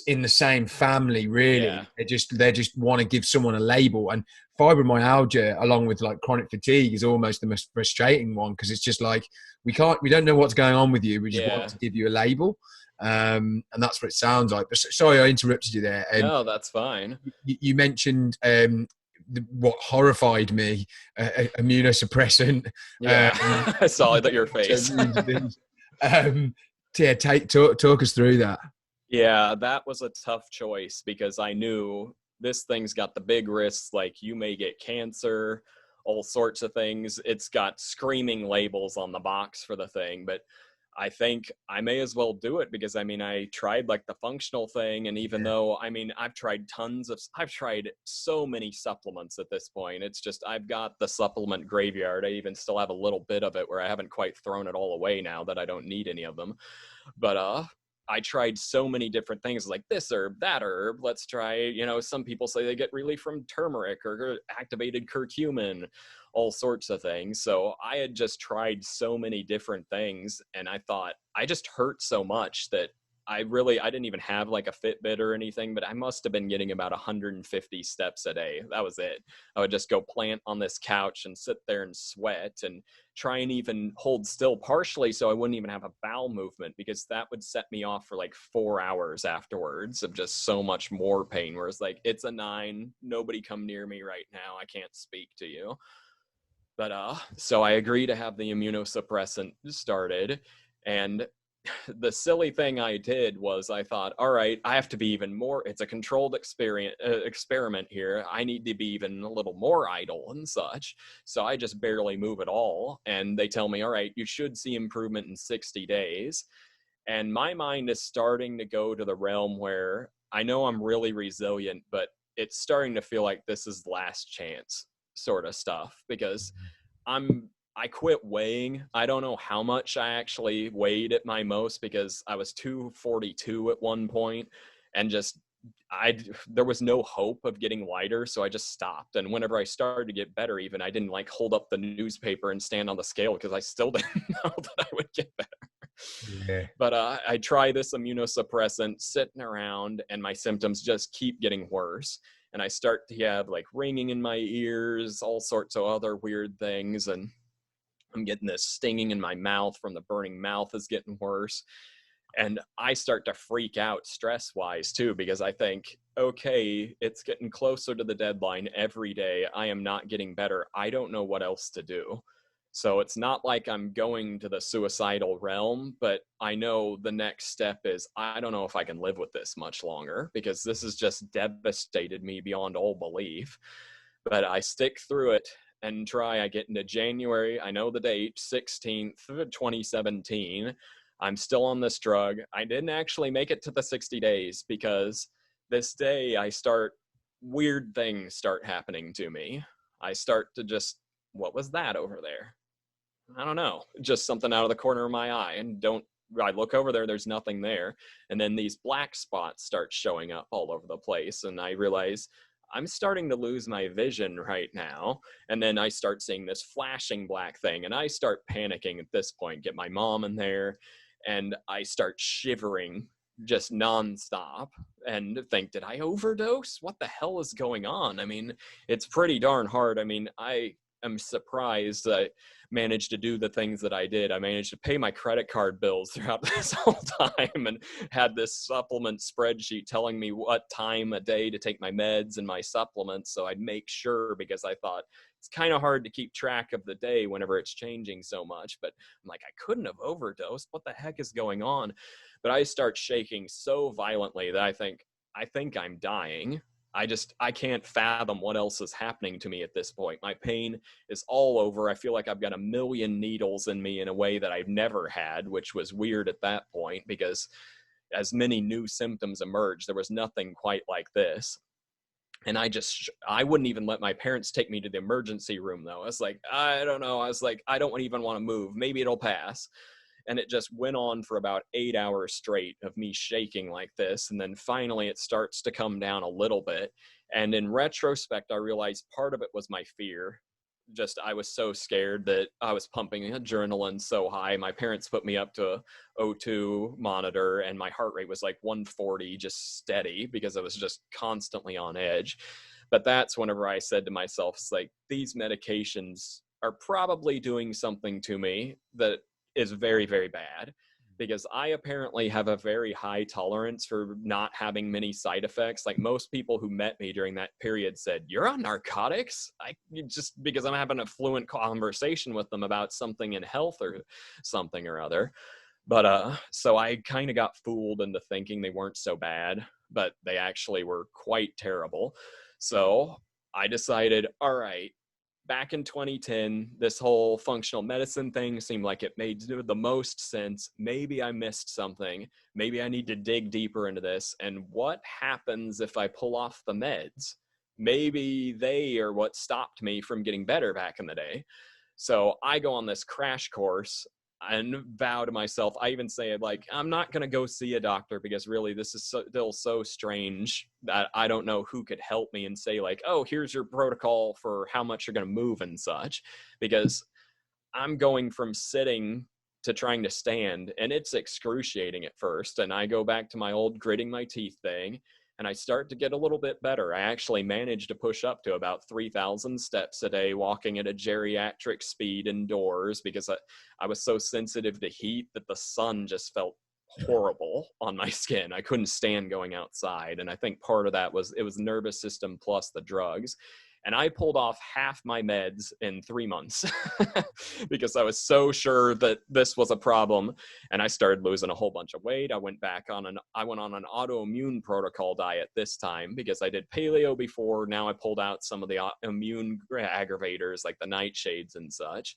A: in the same family, really.
B: Yeah.
A: They just want to give someone a label. And fibromyalgia, along with like chronic fatigue, is almost the most frustrating one, because it's just like we don't know what's going on with you. We just want
B: Yeah.
A: to give you a label. And that's what it sounds like. But sorry, I interrupted you there.
B: No, that's fine.
A: You mentioned what horrified me, immunosuppressant.
B: Yeah. I saw that your face.
A: Autoimmune disease. Yeah, talk us through that.
B: Yeah, that was a tough choice because I knew this thing's got the big risks, like you may get cancer, all sorts of things. It's got screaming labels on the box for the thing, but I think I may as well do it because I mean, I tried like the functional thing. And even though, I mean, I've tried so many supplements at this point. It's just, I've got the supplement graveyard. I even still have a little bit of it where I haven't quite thrown it all away now that I don't need any of them. But, I tried so many different things like this herb, that herb. Let's try, some people say they get relief from turmeric or activated curcumin, all sorts of things. So I had just tried so many different things, and I thought I just hurt so much that I didn't even have like a Fitbit or anything, but I must have been getting about 150 steps a day. That was it. I would just go plant on this couch and sit there and sweat and try and even hold still partially so I wouldn't even have a bowel movement, because that would set me off for like 4 hours afterwards of just so much more pain. Whereas like, it's a 9, nobody come near me right now, I can't speak to you. But so I agreed to have the immunosuppressant started, and the silly thing I did was I thought, all right, I have to be even more, it's a controlled experiment here. I need to be even a little more idle and such. So I just barely move at all. And they tell me, all right, you should see improvement in 60 days. And my mind is starting to go to the realm where I know I'm really resilient, but it's starting to feel like this is last chance sort of stuff, because I quit weighing. I don't know how much I actually weighed at my most, because I was 242 at one point, and just there was no hope of getting lighter, so I just stopped. And whenever I started to get better, even, I didn't like hold up the newspaper and stand on the scale, because I still didn't know that I would get better.
A: Yeah.
B: But I try this immunosuppressant sitting around, and my symptoms just keep getting worse. And I start to have like ringing in my ears, all sorts of other weird things. And I'm getting this stinging in my mouth from the burning mouth is getting worse. And I start to freak out stress-wise too, because I think, okay, it's getting closer to the deadline every day. I am not getting better. I don't know what else to do. So it's not like I'm going to the suicidal realm, but I know the next step is, I don't know if I can live with this much longer, because this has just devastated me beyond all belief. But I stick through it and try. I get into January, I know the date, 16th, 2017. I'm still on this drug. I didn't actually make it to the 60 days, because this day weird things start happening to me. I start to just, what was that over there? I don't know, just something out of the corner of my eye. And I look over there, there's nothing there. And then these black spots start showing up all over the place. And I realize I'm starting to lose my vision right now. And then I start seeing this flashing black thing, and I start panicking at this point, get my mom in there, and I start shivering just nonstop and think, did I overdose? What the hell is going on? I mean, it's pretty darn hard. I mean, I'm surprised I managed to do the things that I did. I managed to pay my credit card bills throughout this whole time, and had this supplement spreadsheet telling me what time a day to take my meds and my supplements. So I'd make sure, because I thought it's kind of hard to keep track of the day whenever it's changing so much. But I'm like, I couldn't have overdosed. What the heck is going on? But I start shaking so violently that I think I'm dying. I can't fathom what else is happening to me at this point. My pain is all over. I feel like I've got a million needles in me in a way that I've never had, which was weird at that point, because as many new symptoms emerged, there was nothing quite like this. And I wouldn't even let my parents take me to the emergency room though. I was like, I don't know. I was like, I don't even want to move. Maybe it'll pass. And it just went on for about 8 hours straight of me shaking like this. And then finally it starts to come down a little bit. And in retrospect, I realized part of it was my fear. Just, I was so scared that I was pumping adrenaline so high. My parents put me up to a O2 monitor and my heart rate was like 140, just steady, because I was just constantly on edge. But that's whenever I said to myself, it's like, these medications are probably doing something to me that is very, very bad, because I apparently have a very high tolerance for not having many side effects. Like most people who met me during that period said, "You're on narcotics?" Just because I'm having a fluent conversation with them about something in health or something or other. But so I kind of got fooled into thinking they weren't so bad, but they actually were quite terrible. So I decided, all right, back in 2010, this whole functional medicine thing seemed like it made the most sense. Maybe I missed something. Maybe I need to dig deeper into this. And what happens if I pull off the meds? Maybe they are what stopped me from getting better back in the day. So I go on this crash course and vow to myself, I even say, like, I'm not going to go see a doctor, because really this is still so strange that I don't know who could help me and say, like, oh, here's your protocol for how much you're going to move and such, because I'm going from sitting to trying to stand, and it's excruciating at first. And I go back to my old gritting my teeth thing, and I start to get a little bit better. I actually managed to push up to about 3,000 steps a day, walking at a geriatric speed indoors, because I was so sensitive to heat that the sun just felt horrible on my skin. I couldn't stand going outside. And I think part of that was, it was nervous system plus the drugs. And I pulled off half my meds in 3 months because I was so sure that this was a problem. And I started losing a whole bunch of weight. I went on an autoimmune protocol diet this time, because I did paleo before. Now I pulled out some of the immune aggravators like the nightshades and such.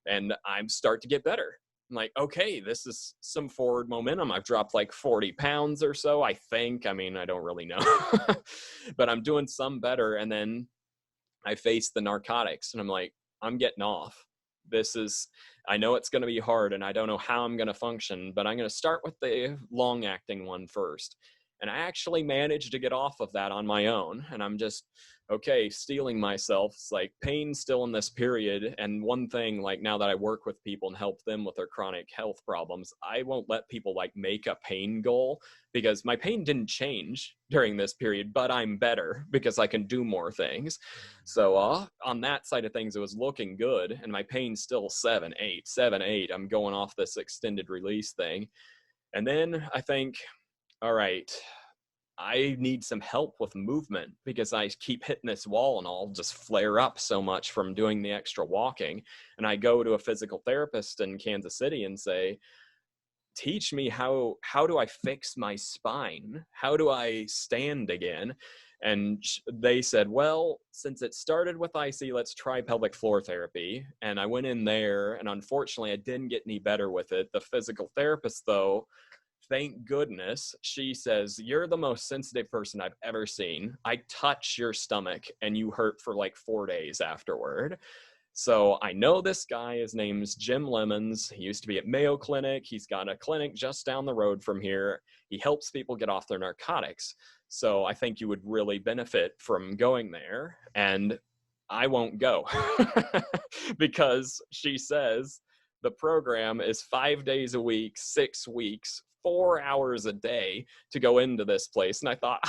B: And I'm start to get better. I'm like, okay, this is some forward momentum. I've dropped like 40 pounds or so, I think. I mean, I don't really know, but I'm doing some better. And then I faced the narcotics and I'm like, I'm getting off. I know it's going to be hard and I don't know how I'm going to function, but I'm going to start with the long acting one first. And I actually managed to get off of that on my own. And I'm just, okay, steeling myself. It's like pain still in this period. And one thing, like now that I work with people and help them with their chronic health problems, I won't let people like make a pain goal, because my pain didn't change during this period, but I'm better because I can do more things. So on that side of things, it was looking good. And my pain's still 7-8. I'm going off this extended release thing. And then I think, all right, I need some help with movement, because I keep hitting this wall and I'll just flare up so much from doing the extra walking. And I go to a physical therapist in Kansas City and say, teach me how do I fix my spine? How do I stand again? And they said, well, since it started with IC, let's try pelvic floor therapy. And I went in there, and unfortunately I didn't get any better with it. The physical therapist, though, thank goodness, she says, you're the most sensitive person I've ever seen. I touch your stomach and you hurt for like 4 days afterward. So I know this guy, his name's Jim Lemons. He used to be at Mayo Clinic. He's got a clinic just down the road from here. He helps people get off their narcotics. So I think you would really benefit from going there. And I won't go because she says the program is 5 days a week, 6 weeks, 4 hours a day to go into this place. And I thought,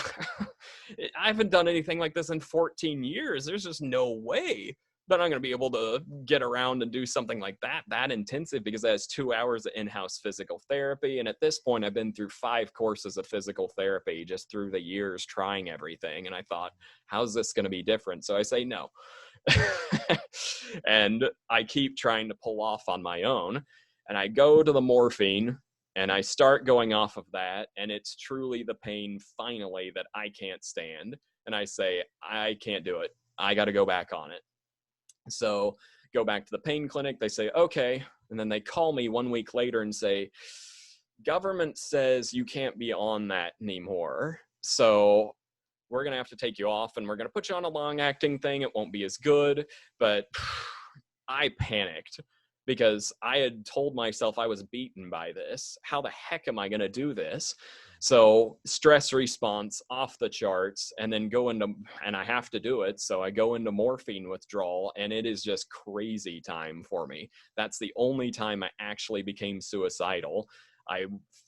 B: I haven't done anything like this in 14 years. There's just no way that I'm going to be able to get around and do something like that intensive, because that has 2 hours of in-house physical therapy. And at this point, I've been through 5 courses of physical therapy just through the years trying everything. And I thought, how's this going to be different? So I say no. And I keep trying to pull off on my own. And I go to the morphine and I start going off of that. And it's truly the pain finally that I can't stand. And I say, I can't do it. I got to go back on it. So go back to the pain clinic. They say, okay. And then they call me 1 week later and say, government says you can't be on that anymore. So we're going to have to take you off and we're going to put you on a long acting thing. It won't be as good. But I panicked because I had told myself I was beaten by this. How the heck am I going to do this? So stress response off the charts, and then and I have to do it. So I go into morphine withdrawal, and it is just crazy time for me. That's the only time I actually became suicidal, I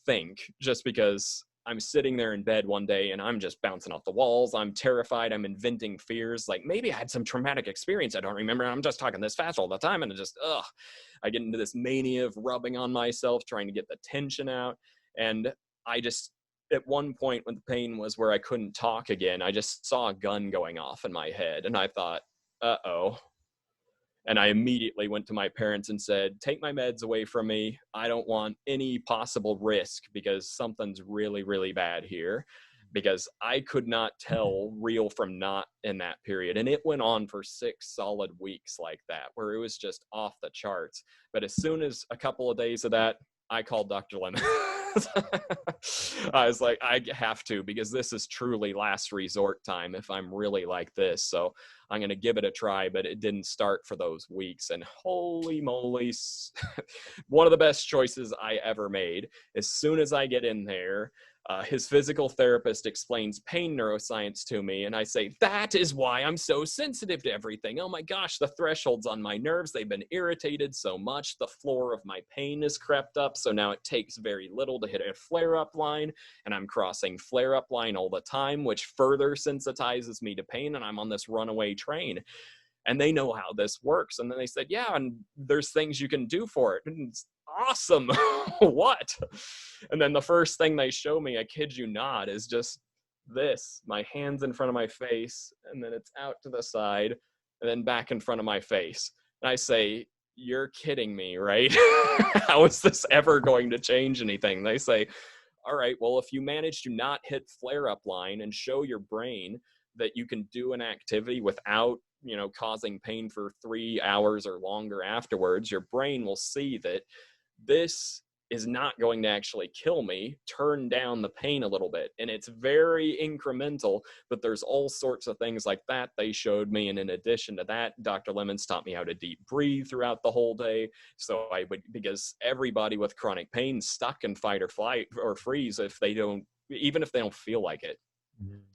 B: think, just because I'm sitting there in bed one day and I'm just bouncing off the walls. I'm terrified. I'm inventing fears. Like maybe I had some traumatic experience I don't remember. I'm just talking this fast all the time. And it just, I get into this mania of rubbing on myself, trying to get the tension out. And I just, at one point when the pain was where I couldn't talk again, I just saw a gun going off in my head. And I thought, uh-oh. And I immediately went to my parents and said, take my meds away from me. I don't want any possible risk because something's really, really bad here. Because I could not tell real from not in that period. And it went on for 6 solid weeks like that, where it was just off the charts. But as soon as a couple of days of that, I called Dr. Lemon. I was like, I have to, because this is truly last resort time if I'm really like this. So I'm going to give it a try, but it didn't start for those weeks. And holy moly, one of the best choices I ever made. As soon as I get in there, his physical therapist explains pain neuroscience to me, and I say, that is why I'm so sensitive to everything. Oh my gosh, the thresholds on my nerves, they've been irritated so much. The floor of my pain is crept up, so now it takes very little to hit a flare-up line, and I'm crossing flare-up line all the time, which further sensitizes me to pain, and I'm on this runaway train. And they know how this works. And then they said, yeah, and there's things you can do for it. And it's awesome. What? And then the first thing they show me, I kid you not, is just this, my hands in front of my face, and then it's out to the side, and then back in front of my face. And I say, you're kidding me, right? How is this ever going to change anything? They say, all right, well, if you manage to not hit flare-up line and show your brain that you can do an activity without, causing pain for 3 hours or longer afterwards, your brain will see that this is not going to actually kill me, turn down the pain a little bit. And it's very incremental, but there's all sorts of things like that they showed me. And in addition to that, Dr. Lemons taught me how to deep breathe throughout the whole day. So because everybody with chronic pain stuck in fight or flight or freeze even if they don't feel like it.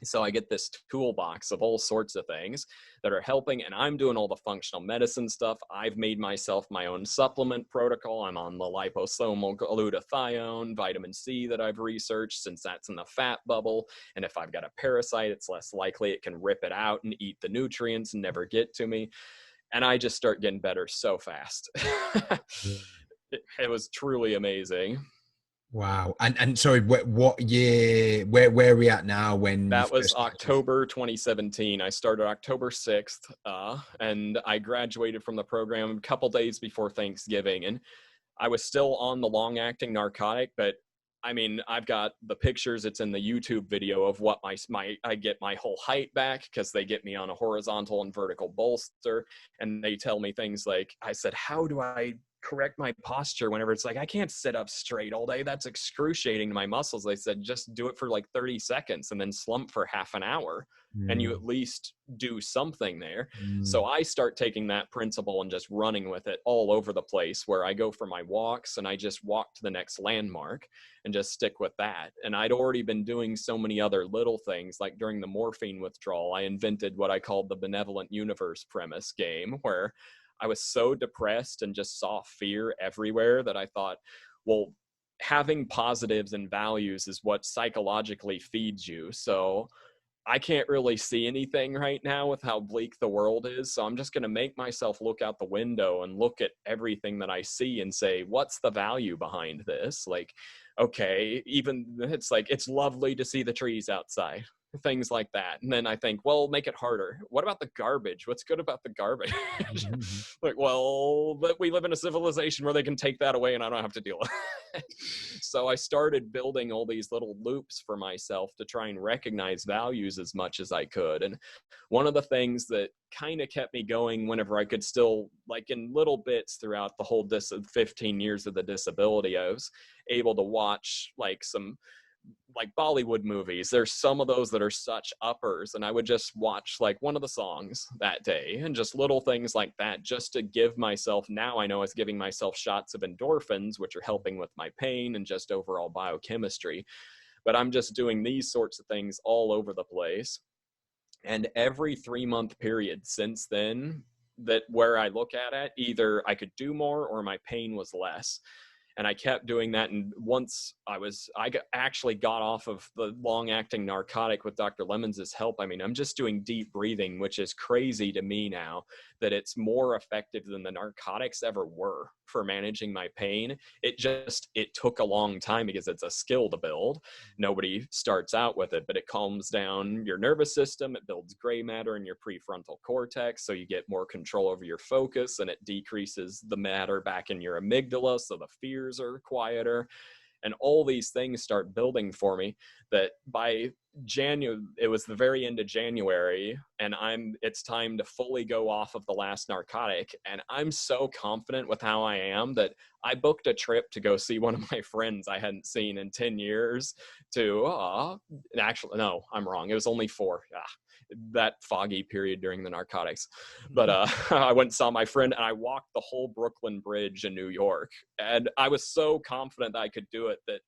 B: So I get this toolbox of all sorts of things that are helping, and I'm doing all the functional medicine stuff. I've made myself my own supplement protocol. I'm on the liposomal glutathione, vitamin C that I've researched, since that's in the fat bubble. And if I've got a parasite, it's less likely it can rip it out and eat the nutrients and never get to me. And I just start getting better so fast. It was truly amazing.
A: Wow. And sorry, what year, where are we at now when
B: that was October 2017. I started October 6th, and I graduated from the program a couple days before Thanksgiving. And I was still on the long-acting narcotic, but I mean, I've got the pictures. It's in the YouTube video of what I get my whole height back, because they get me on a horizontal and vertical bolster. And they tell me things like, I said, how do I correct my posture whenever it's like, I can't sit up straight all day. That's excruciating to my muscles. They said, just do it for like 30 seconds and then slump for half an hour. And you at least do something there. So I start taking that principle and just running with it all over the place, where I go for my walks and I just walk to the next landmark and just stick with that. And I'd already been doing so many other little things, like during the morphine withdrawal, I invented what I called the benevolent universe premise game, where I was so depressed and just saw fear everywhere that I thought, well, having positives and values is what psychologically feeds you. So I can't really see anything right now with how bleak the world is. So I'm just going to make myself look out the window and look at everything that I see and say, what's the value behind this? Like, okay, even it's like, it's lovely to see the trees outside, things like that. And then I think, well, make it harder. What about the garbage? What's good about the garbage? Like, well, but we live in a civilization where they can take that away and I don't have to deal with it. So I started building all these little loops for myself to try and recognize values as much as I could. And one of the things that kind of kept me going whenever I could still, like in little bits throughout the whole 15 years of the disability, I was able to watch like some like Bollywood movies. There's some of those that are such uppers, and I would just watch like one of the songs that day and just little things like that just to give myself, now I know it's giving myself shots of endorphins, which are helping with my pain and just overall biochemistry. But I'm just doing these sorts of things all over the place. And every 3-month period since then, that where I look at it, either I could do more or my pain was less. And I kept doing that. And once actually got off of the long-acting narcotic with Dr. Lemons' help. I mean, I'm just doing deep breathing, which is crazy to me now that it's more effective than the narcotics ever were for managing my pain. It took a long time because it's a skill to build. Nobody starts out with it, but it calms down your nervous system. It builds gray matter in your prefrontal cortex, so you get more control over your focus, and it decreases the matter back in your amygdala, so the fears are quieter. And all these things start building for me that by January, it was the very end of January, and it's time to fully go off of the last narcotic. And I'm so confident with how I am that I booked a trip to go see one of my friends I hadn't seen in 10 years actually, no, I'm wrong. It was only 4. That foggy period during the narcotics. But I went and saw my friend, and I walked the whole Brooklyn Bridge in New York. And I was so confident that I could do it that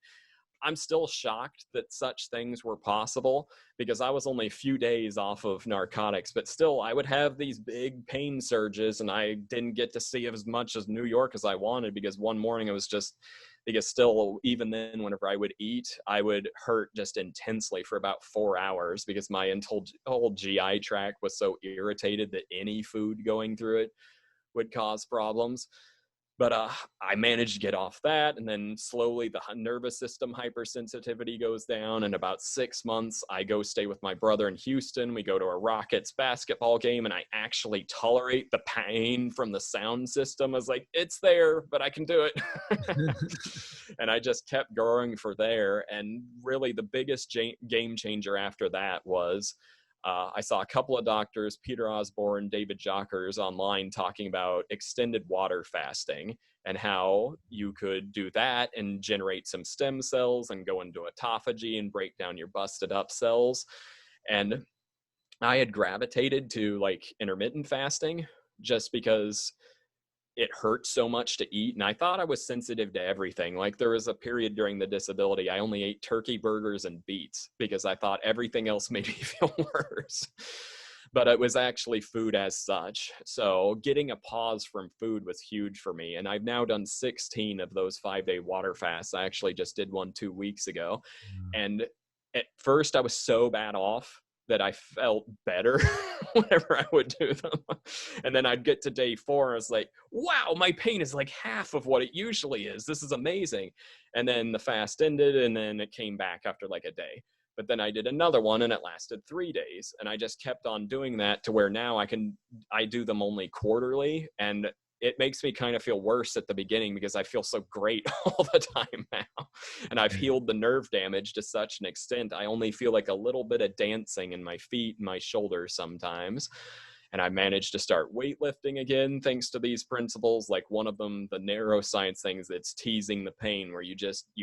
B: I'm still shocked that such things were possible, because I was only a few days off of narcotics, but still I would have these big pain surges, and I didn't get to see as much as New York as I wanted, because one morning it was just, because still, even then, whenever I would eat, I would hurt just intensely for about 4 hours, because my whole GI tract was so irritated that any food going through it would cause problems. But I managed to get off that, and then slowly the nervous system hypersensitivity goes down. In about 6 months, I go stay with my brother in Houston. We go to a Rockets basketball game, and I actually tolerate the pain from the sound system. I was like, it's there, but I can do it. And I just kept growing for there. And really the biggest game changer after that was I saw a couple of doctors, Peter Osborne, David Jockers, online talking about extended water fasting and how you could do that and generate some stem cells and go into autophagy and break down your busted up cells. And I had gravitated to like intermittent fasting just because it hurt so much to eat. And I thought I was sensitive to everything. Like there was a period during the disability, I only ate turkey burgers and beets because I thought everything else made me feel worse. But it was actually food as such. So getting a pause from food was huge for me. And I've now done 16 of those 5-day water fasts. I actually just did one 2 weeks ago. And at first I was so bad off that I felt better whenever I would do them. And then I'd get to day 4 and I was like, wow, my pain is like half of what it usually is. This is amazing. And then the fast ended, and then it came back after like a day. But then I did another one, and it lasted 3 days. And I just kept on doing that to where now I do them only quarterly. And it makes me kind of feel worse at the beginning because I feel so great all the time now. And I've healed the nerve damage to such an extent. I only feel like a little bit of dancing in my feet and my shoulders sometimes. And I managed to start weightlifting again, thanks to these principles. Like one of them, the neuroscience things, that's teasing the pain, where you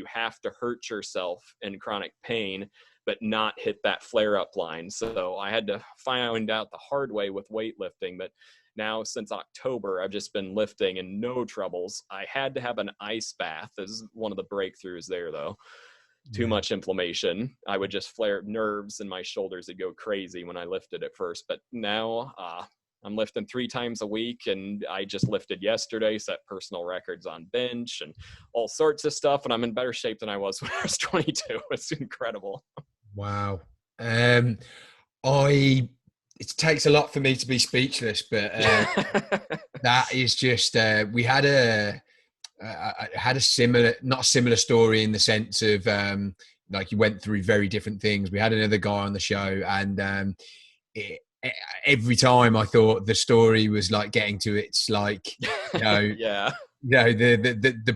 B: have to hurt yourself in chronic pain, but not hit that flare-up line. So I had to find out the hard way with weightlifting. But now since October, I've just been lifting and no troubles. I had to have an ice bath as one of the breakthroughs there, though. Too much inflammation. I would just flare nerves in my shoulders would go crazy when I lifted at first. But now I'm lifting 3 times a week, and I just lifted yesterday, set personal records on bench and all sorts of stuff. And I'm in better shape than I was when I was 22. It's incredible.
A: Wow. It takes a lot for me to be speechless, but that is just, we had a similar, not a similar story in the sense of like you went through very different things. We had another guy on the show, and every time I thought the story was like getting to its like, the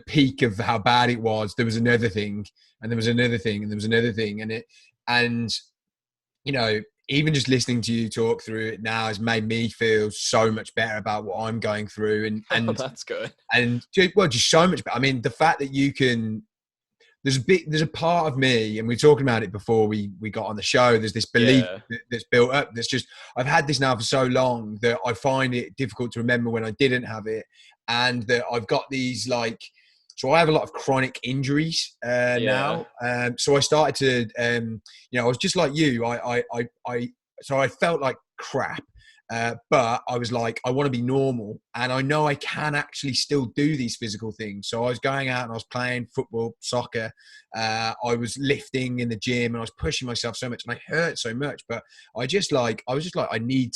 A: peak of how bad it was, there was another thing, and there was another thing, and there was another thing, and even just listening to you talk through it now has made me feel so much better about what I'm going through. And
B: that's good.
A: And just so much better. I mean, the fact that there's a part of me, and we were talking about it before we got on the show. There's this belief that's built up. That's just, I've had this now for so long that I find it difficult to remember when I didn't have it, and that I've got these like. So I have a lot of chronic injuries now. So I started to, I was just like you. So I felt like crap. But I was like, I want to be normal, and I know I can actually still do these physical things. So I was going out and I was playing football, soccer. I was lifting in the gym, and I was pushing myself so much, and I hurt so much. But I was just like, I need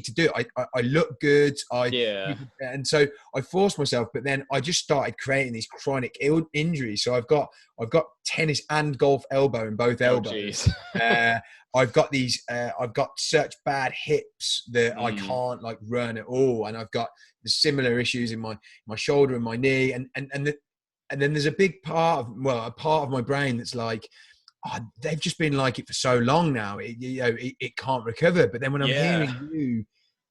A: to do it. I look good. And so I forced myself, but then I just started creating these chronic injuries. So I've got tennis and golf elbow in both elbows. I've got such bad hips that I can't like run at all. And I've got the similar issues in my shoulder and my knee. And then there's a big part of my brain that's like, oh, they've just been like it for so long now. It can't recover. But then when I'm hearing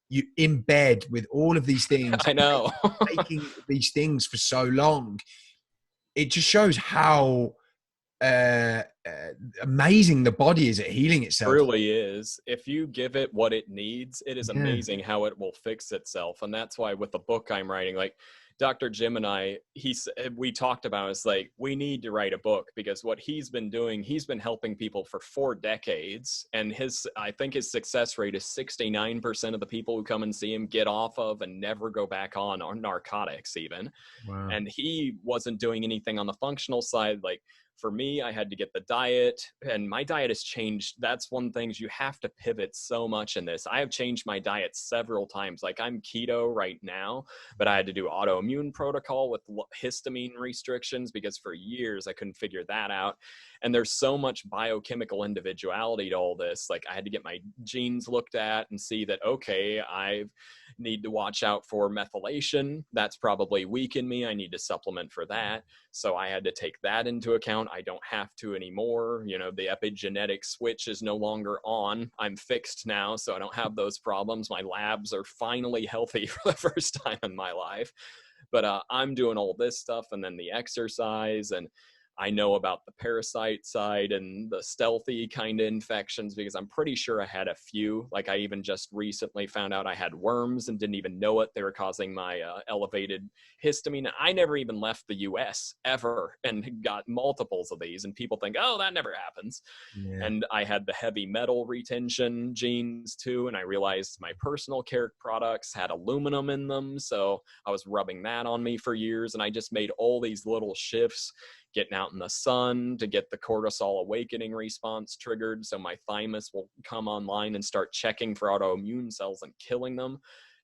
A: you in bed with all of these things,
B: I know,
A: taking these things for so long, it just shows how amazing the body is at healing itself.
B: It really is. If you give it what it needs, it is amazing how it will fix itself. And that's why with the book I'm writing, like Dr. Jim and I, we talked about, it's like, we need to write a book, because what he's been doing, he's been helping people for 4 decades. And I think his success rate is 69% of the people who come and see him get off of and never go back on narcotics even.
A: Wow.
B: And he wasn't doing anything on the functional side. Like, for me, I had to get the diet, and my diet has changed. That's one thing, you have to pivot so much in this. I have changed my diet several times. Like, I'm keto right now, but I had to do autoimmune protocol with histamine restrictions because for years I couldn't figure that out. And there's so much biochemical individuality to all this. Like, I had to get my genes looked at and see that, okay, I need to watch out for methylation. That's probably weak in me. I need to supplement for that. So I had to take that into account. I don't have to anymore. The epigenetic switch is no longer on. I'm fixed now, so I don't have those problems. My labs are finally healthy for the first time in my life. But I'm doing all this stuff, and then the exercise, and I know about the parasite side and the stealthy kind of infections, because I'm pretty sure I had a few. Like, I even just recently found out I had worms and didn't even know it. They were causing my elevated histamine. I never even left the US ever and got multiples of these. And people think, oh, that never happens. Yeah. And I had the heavy metal retention genes too. And I realized my personal care products had aluminum in them. So I was rubbing that on me for years. And I just made all these little shifts, getting out in the sun to get the cortisol awakening response triggered, so my thymus will come online and start checking for autoimmune cells and killing them.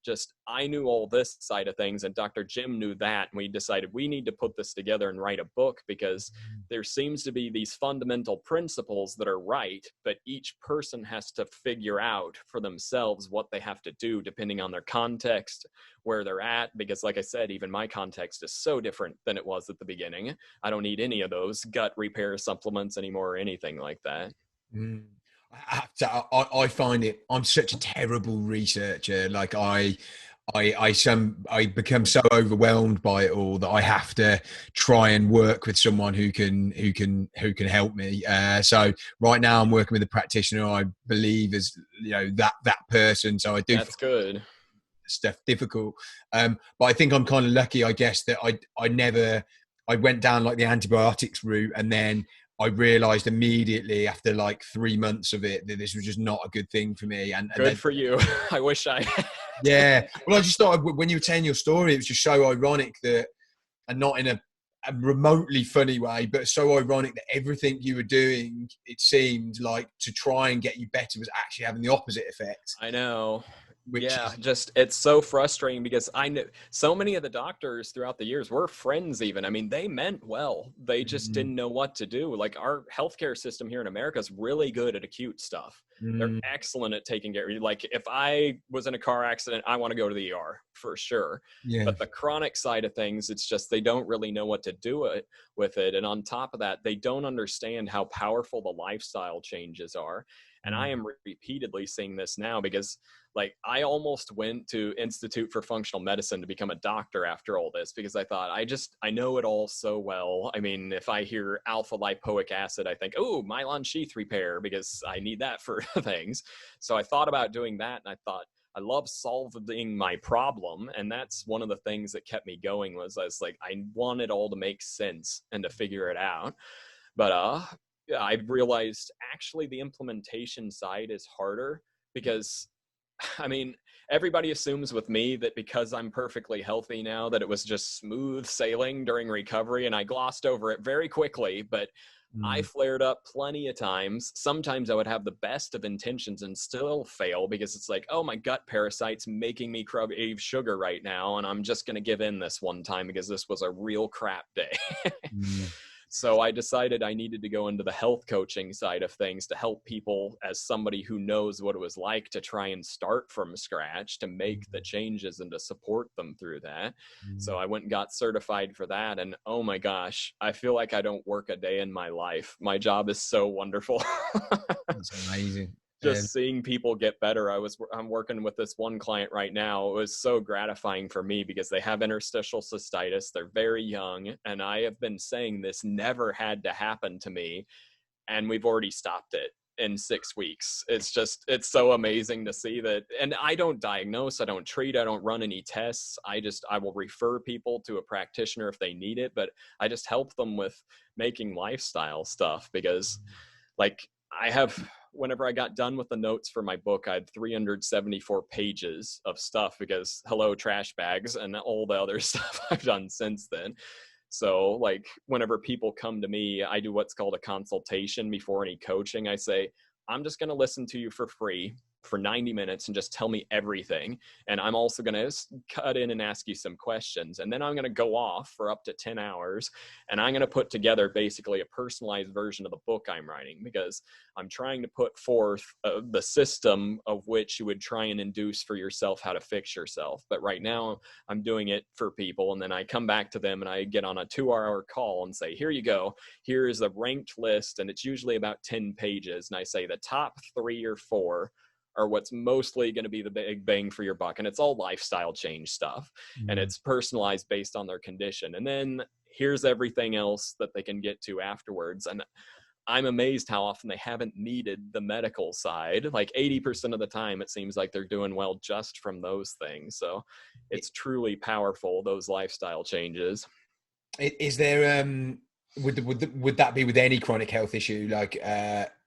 B: Just, I knew all this side of things, and Dr. Jim knew that, and we decided we need to put this together and write a book, because there seems to be these fundamental principles that are right, but each person has to figure out for themselves what they have to do depending on their context, where they're at. Because like I said, even my context is so different than it was at the beginning. I don't need any of those gut repair supplements anymore or anything like that.
A: I find it, I'm such a terrible researcher. Like I become so overwhelmed by it all that I have to try and work with someone who can help me. So right now I'm working with a practitioner I believe is, that person. So I do.
B: That's good.
A: Stuff difficult. But I think I'm kind of lucky, I guess, that I went down like the antibiotics route, and then I realized immediately after like 3 months of it that this was just not a good thing for me. And
B: good for you. I wish I
A: yeah. Well, I just thought when you were telling your story, it was just so ironic that, and not in a remotely funny way, but so ironic that everything you were doing, it seemed like, to try and get you better was actually having the opposite effect.
B: I know. Just, it's so frustrating, because I know so many of the doctors throughout the years were friends even. I mean, they meant well. They just didn't know what to do. Like, our healthcare system here in America is really good at acute stuff. They're excellent at taking care of you. Like, if I was in a car accident, I want to go to the ER for sure. Yeah. But the chronic side of things, it's just they don't really know what to do with it. And on top of that, they don't understand how powerful the lifestyle changes are. And I am repeatedly seeing this now because like I almost went to Institute for Functional Medicine to become a doctor after all this, because I thought I know it all so well. I mean, if I hear alpha lipoic acid, I think, oh, myelin sheath repair, because I need that for things. So I thought about doing that, and I thought, I love solving my problem. And that's one of the things that kept me going, was I was like, I want it all to make sense and to figure it out. But I realized actually the implementation side is harder, because I mean, everybody assumes with me that because I'm perfectly healthy now, that it was just smooth sailing during recovery, and I glossed over it very quickly. But I flared up plenty of times. Sometimes I would have the best of intentions and still fail, because it's like, oh, my gut parasite's making me crave sugar right now, and I'm just going to give in this one time because this was a real crap day. So I decided I needed to go into the health coaching side of things to help people, as somebody who knows what it was like to try and start from scratch, to make the changes and to support them through that. So I went and got certified for that. And oh my gosh, I feel like I don't work a day in my life. My job is so wonderful.
A: That's amazing.
B: Just seeing people get better. I'm working with this one client right now. It was so gratifying for me because they have interstitial cystitis. They're very young. And I have been saying this never had to happen to me. And we've already stopped it in 6 weeks. It's so amazing to see that. And I don't diagnose, I don't treat, I don't run any tests. I will refer people to a practitioner if they need it, but I just help them with making lifestyle stuff, because like whenever I got done with the notes for my book, I had 374 pages of stuff, because hello, trash bags, and all the other stuff I've done since then. So like whenever people come to me, I do what's called a consultation before any coaching. I say, I'm just going to listen to you for free for 90 minutes and just tell me everything. And I'm also going to cut in and ask you some questions. And then I'm going to go off for up to 10 hours. And I'm going to put together basically a personalized version of the book I'm writing, because I'm trying to put forth the system of which you would try and induce for yourself how to fix yourself. But right now I'm doing it for people. And then I come back to them and I get on a 2-hour call and say, here you go. Here is a ranked list. And it's usually about 10 pages. And I say the top 3 or 4 are what's mostly going to be the big bang for your buck. And it's all lifestyle change stuff. And it's personalized based on their condition. And then here's everything else that they can get to afterwards. And I'm amazed how often they haven't needed the medical side. Like 80% of the time, it seems like they're doing well just from those things. So it's truly powerful, those lifestyle changes.
A: Is there, would that be with any chronic health issue? Like,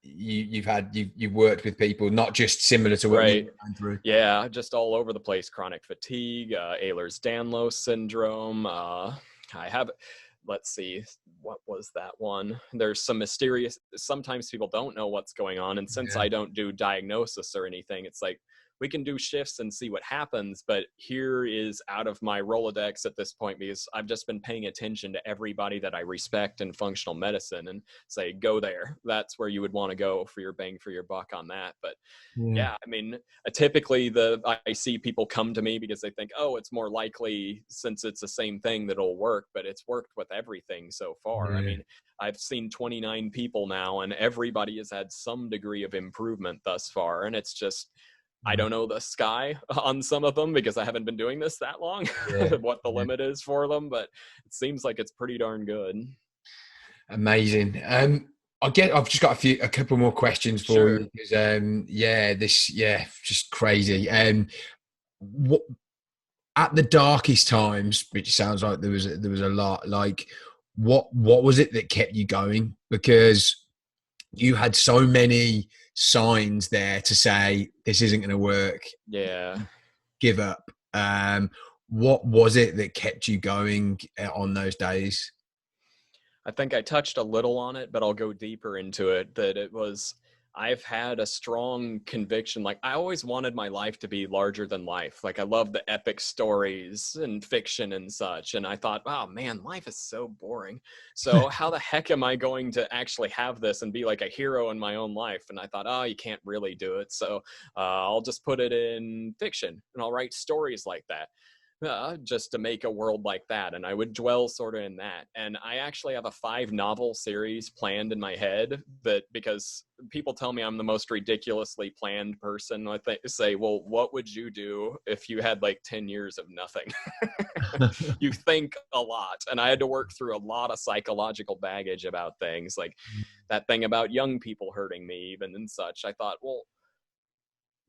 A: you've worked with people, not just similar to what you've gone through.
B: Yeah, just all over the place. Chronic fatigue, Ehlers-Danlos syndrome. Let's see, what was that one? There's some mysterious, sometimes people don't know what's going on. And since I don't do diagnosis or anything, it's like, we can do shifts and see what happens, but here is out of my Rolodex at this point, because I've just been paying attention to everybody that I respect in functional medicine and say, go there. That's where you would want to go for your bang for your buck on that. But yeah, I mean, typically I see people come to me because they think, oh, it's more likely since it's the same thing that it'll work, but it's worked with everything so far. I mean, I've seen 29 people now and everybody has had some degree of improvement thus far. And it's just, I don't know the sky on some of them because I haven't been doing this that long, what the limit is for them, but it seems like it's pretty darn good.
A: Amazing. I've just got a couple more questions for you, because just crazy. What at the darkest times, which sounds like there was a lot, like what was it that kept you going? Because you had so many signs there to say this isn't going to work. Give up. What was it that kept you going on those days?
B: I think I touched a little on it, but I'll go deeper into it. I've had a strong conviction. Like I always wanted my life to be larger than life. Like I love the epic stories and fiction and such. And I thought, oh man, life is so boring. So how the heck am I going to actually have this and be like a hero in my own life? And I thought, oh, you can't really do it. So I'll just put it in fiction and I'll write stories like that. just to make a world like that. And I would dwell sort of in that. And I actually have a 5-novel series planned in my head, that because people tell me I'm the most ridiculously planned person. I say, well, what would you do if you had like 10 years of nothing? You think a lot. And I had to work through a lot of psychological baggage about things, like that thing about young people hurting me even and such. I thought, well,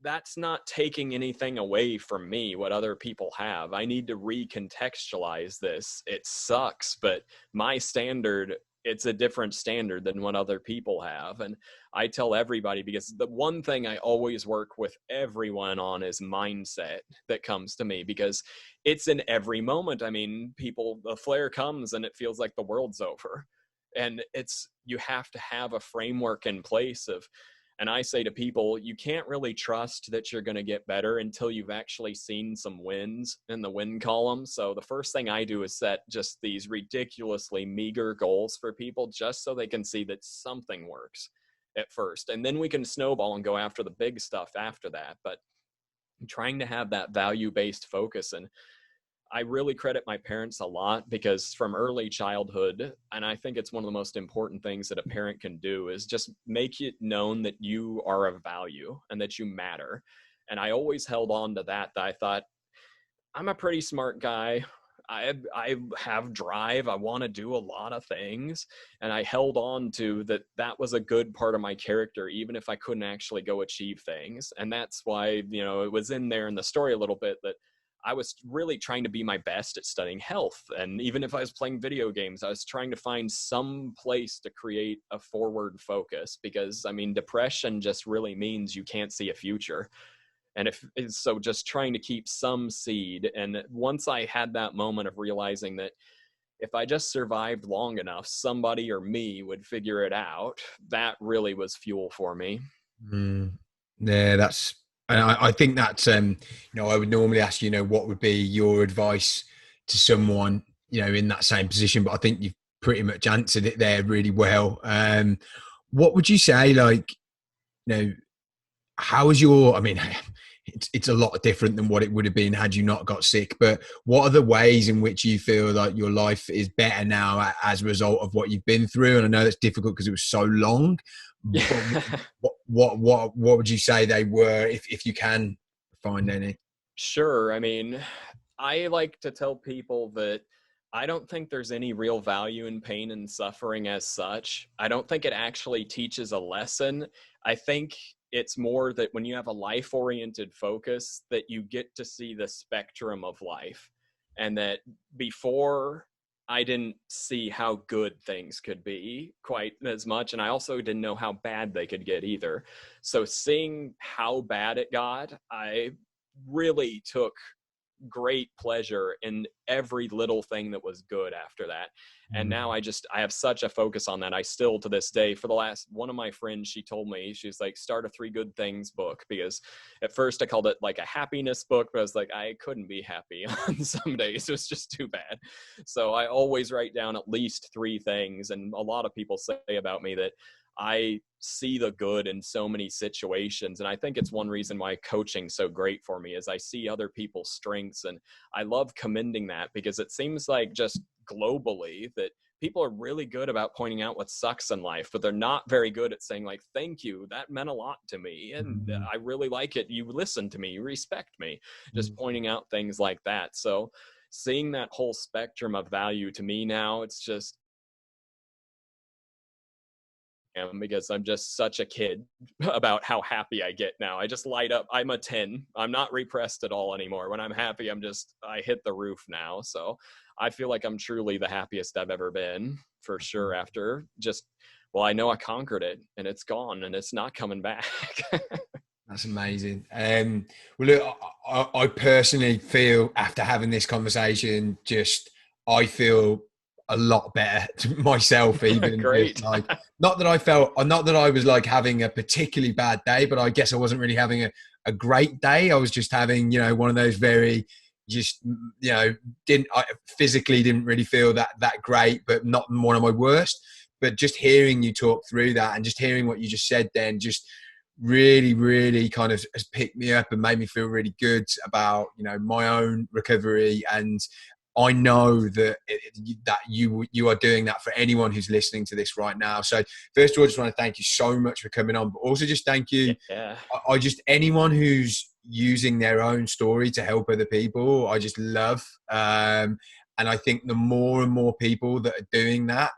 B: that's not taking anything away from me, what other people have. I need to recontextualize this. It sucks, but my standard, it's a different standard than what other people have. And I tell everybody, because the one thing I always work with everyone on is mindset that comes to me, because it's in every moment. I mean, the flare comes and it feels like the world's over. And you have to have a framework in place of, and I say to people, you can't really trust that you're going to get better until you've actually seen some wins in the win column. So the first thing I do is set just these ridiculously meager goals for people, just so they can see that something works at first. And then we can snowball and go after the big stuff after that. But I'm trying to have that value-based focus. And I really credit my parents a lot, because from early childhood, and I think it's one of the most important things that a parent can do, is just make it known that you are of value and that you matter. And I always held on to that I thought, I'm a pretty smart guy. I have drive. I want to do a lot of things. And I held on to that was a good part of my character, even if I couldn't actually go achieve things. And that's why, it was in there in the story a little bit that I was really trying to be my best at studying health. And even if I was playing video games, I was trying to find some place to create a forward focus, because depression just really means you can't see a future. And so just trying to keep some seed. And once I had that moment of realizing that if I just survived long enough, somebody or me would figure it out, that really was fuel for me.
A: Yeah, and I think that, I would normally ask, what would be your advice to someone, in that same position, but I think you've pretty much answered it there really well. What would you say, like, how is it's a lot different than what it would have been had you not got sick, but what are the ways in which you feel like your life is better now as a result of what you've been through? And I know that's difficult because it was so long. What would you say they were, if you can find any?
B: Sure. I like to tell people that I don't think there's any real value in pain and suffering as such. I don't think it actually teaches a lesson. I think it's more that when you have a life-oriented focus, that you get to see the spectrum of life. And that before, I didn't see how good things could be quite as much. And I also didn't know how bad they could get either. So seeing how bad it got, I really took great pleasure in every little thing that was good after that. And now I have such a focus on that. I still, to this day, one of my friends, she told me, she's like, start a 3 good things book, because at first I called it like a happiness book, but I was like, I couldn't be happy on some days. It was just too bad. So I always write down at least 3 things. And a lot of people say about me that I see the good in so many situations. And I think it's one reason why coaching's so great for me, is I see other people's strengths. And I love commending that, because it seems like just globally that people are really good about pointing out what sucks in life, but they're not very good at saying like, thank you, that meant a lot to me. And I really like it. You listen to me, you respect me, just pointing out things like that. So seeing that whole spectrum of value, to me now, it's just, because I'm just such a kid about how happy I get now. I just light up. I'm a 10. I'm not repressed at all anymore. When I'm happy, I hit the roof now. So I feel like I'm truly the happiest I've ever been, for sure. After I know I conquered it, and it's gone, and it's not coming back.
A: That's amazing. Well, look, I personally feel, after having this conversation, I feel a lot better to myself, even.
B: Great.
A: Not that I was like having a particularly bad day, but I guess I wasn't really having a great day. I was just having, one of those very, I physically didn't really feel that great, but not one of my worst. But just hearing you talk through that, and just hearing what you just said then, just really, really kind of has picked me up and made me feel really good about, you know, my own recovery. And I know that that you are doing that for anyone who's listening to this right now. So first of all, I just want to thank you so much for coming on, but also just thank you.
B: Yeah.
A: I just, anyone who's using their own story to help other people, I just love. And I think the more and more people that are doing that,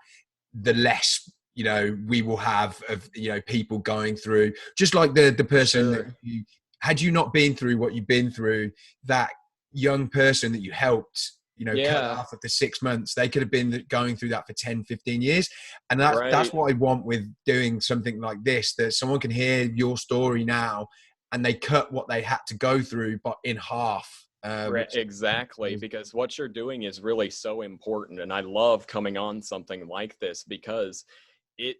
A: the less, you know, we will have of, you know, people going through, just like the person that you, had you not been through what you've been through, that young person that you helped, you know, cut
B: Yeah.
A: off after 6 months, they could have been going through that for 10, 15 years. And that's
B: Right.
A: what I want with doing something like this, that someone can hear your story now and they cut what they had to go through, but in half.
B: Right, exactly, because what you're doing is really so important. And I love coming on something like this because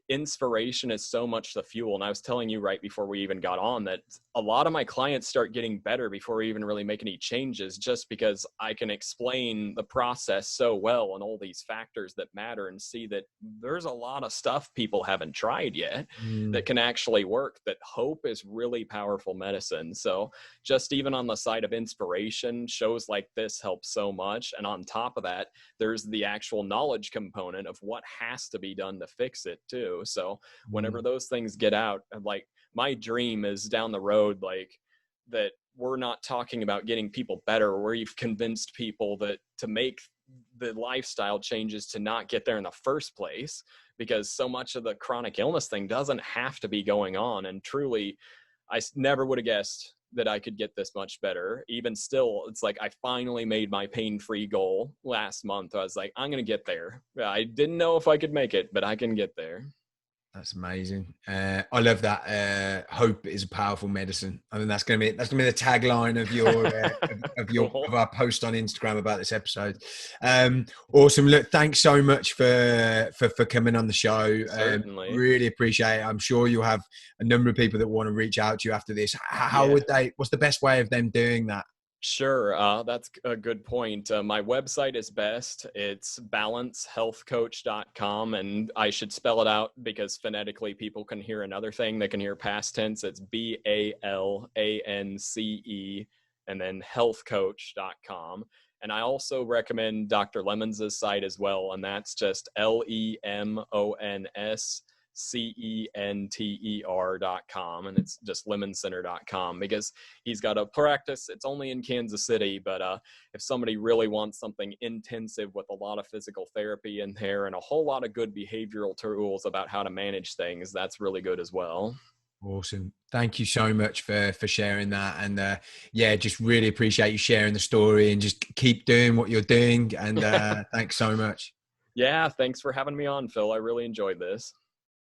B: inspiration is so much the fuel. And I was telling you right before we even got on that a lot of my clients start getting better before we even really make any changes, just because I can explain the process so well and all these factors that matter, and see that there's a lot of stuff people haven't tried yet that can actually work, that hope is really powerful medicine. So just even on the side of inspiration, shows like this help so much. And on top of that, there's the actual knowledge component of what has to be done to fix it too. So whenever those things get out, like my dream is down the road, like that we're not talking about getting people better, where you've convinced people that to make the lifestyle changes to not get there in the first place, because so much of the chronic illness thing doesn't have to be going on. And truly, I never would have guessed that I could get this much better. Even still, it's like I finally made my pain-free goal last month. I was like, I'm going to get there. I didn't know if I could make it, but I can get there.
A: That's amazing. I love that. Hope is a powerful medicine. I mean, that's gonna be the tagline of your
B: Cool.
A: of our post on Instagram about this episode. Awesome. Look, thanks so much for coming on the show.
B: Certainly.
A: Really appreciate it. I'm sure you'll have a number of people that want to reach out to you after this. How would they? What's the best way of them doing that?
B: Sure. That's a good point. My website is best. It's balancehealthcoach.com. And I should spell it out because phonetically people can hear another thing. They can hear past tense. It's BALANCE and then healthcoach.com. And I also recommend Dr. Lemons' site as well. And that's just LEMONSCENTER.com, and it's just lemoncenter.com, because he's got a practice. It's only in Kansas City, but if somebody really wants something intensive with a lot of physical therapy in there and a whole lot of good behavioral tools about how to manage things, that's really good as well.
A: Awesome. Thank you so much for sharing that. And yeah, just really appreciate you sharing the story, and just keep doing what you're doing. And thanks so much.
B: Yeah, thanks for having me on, Phil. I really enjoyed this.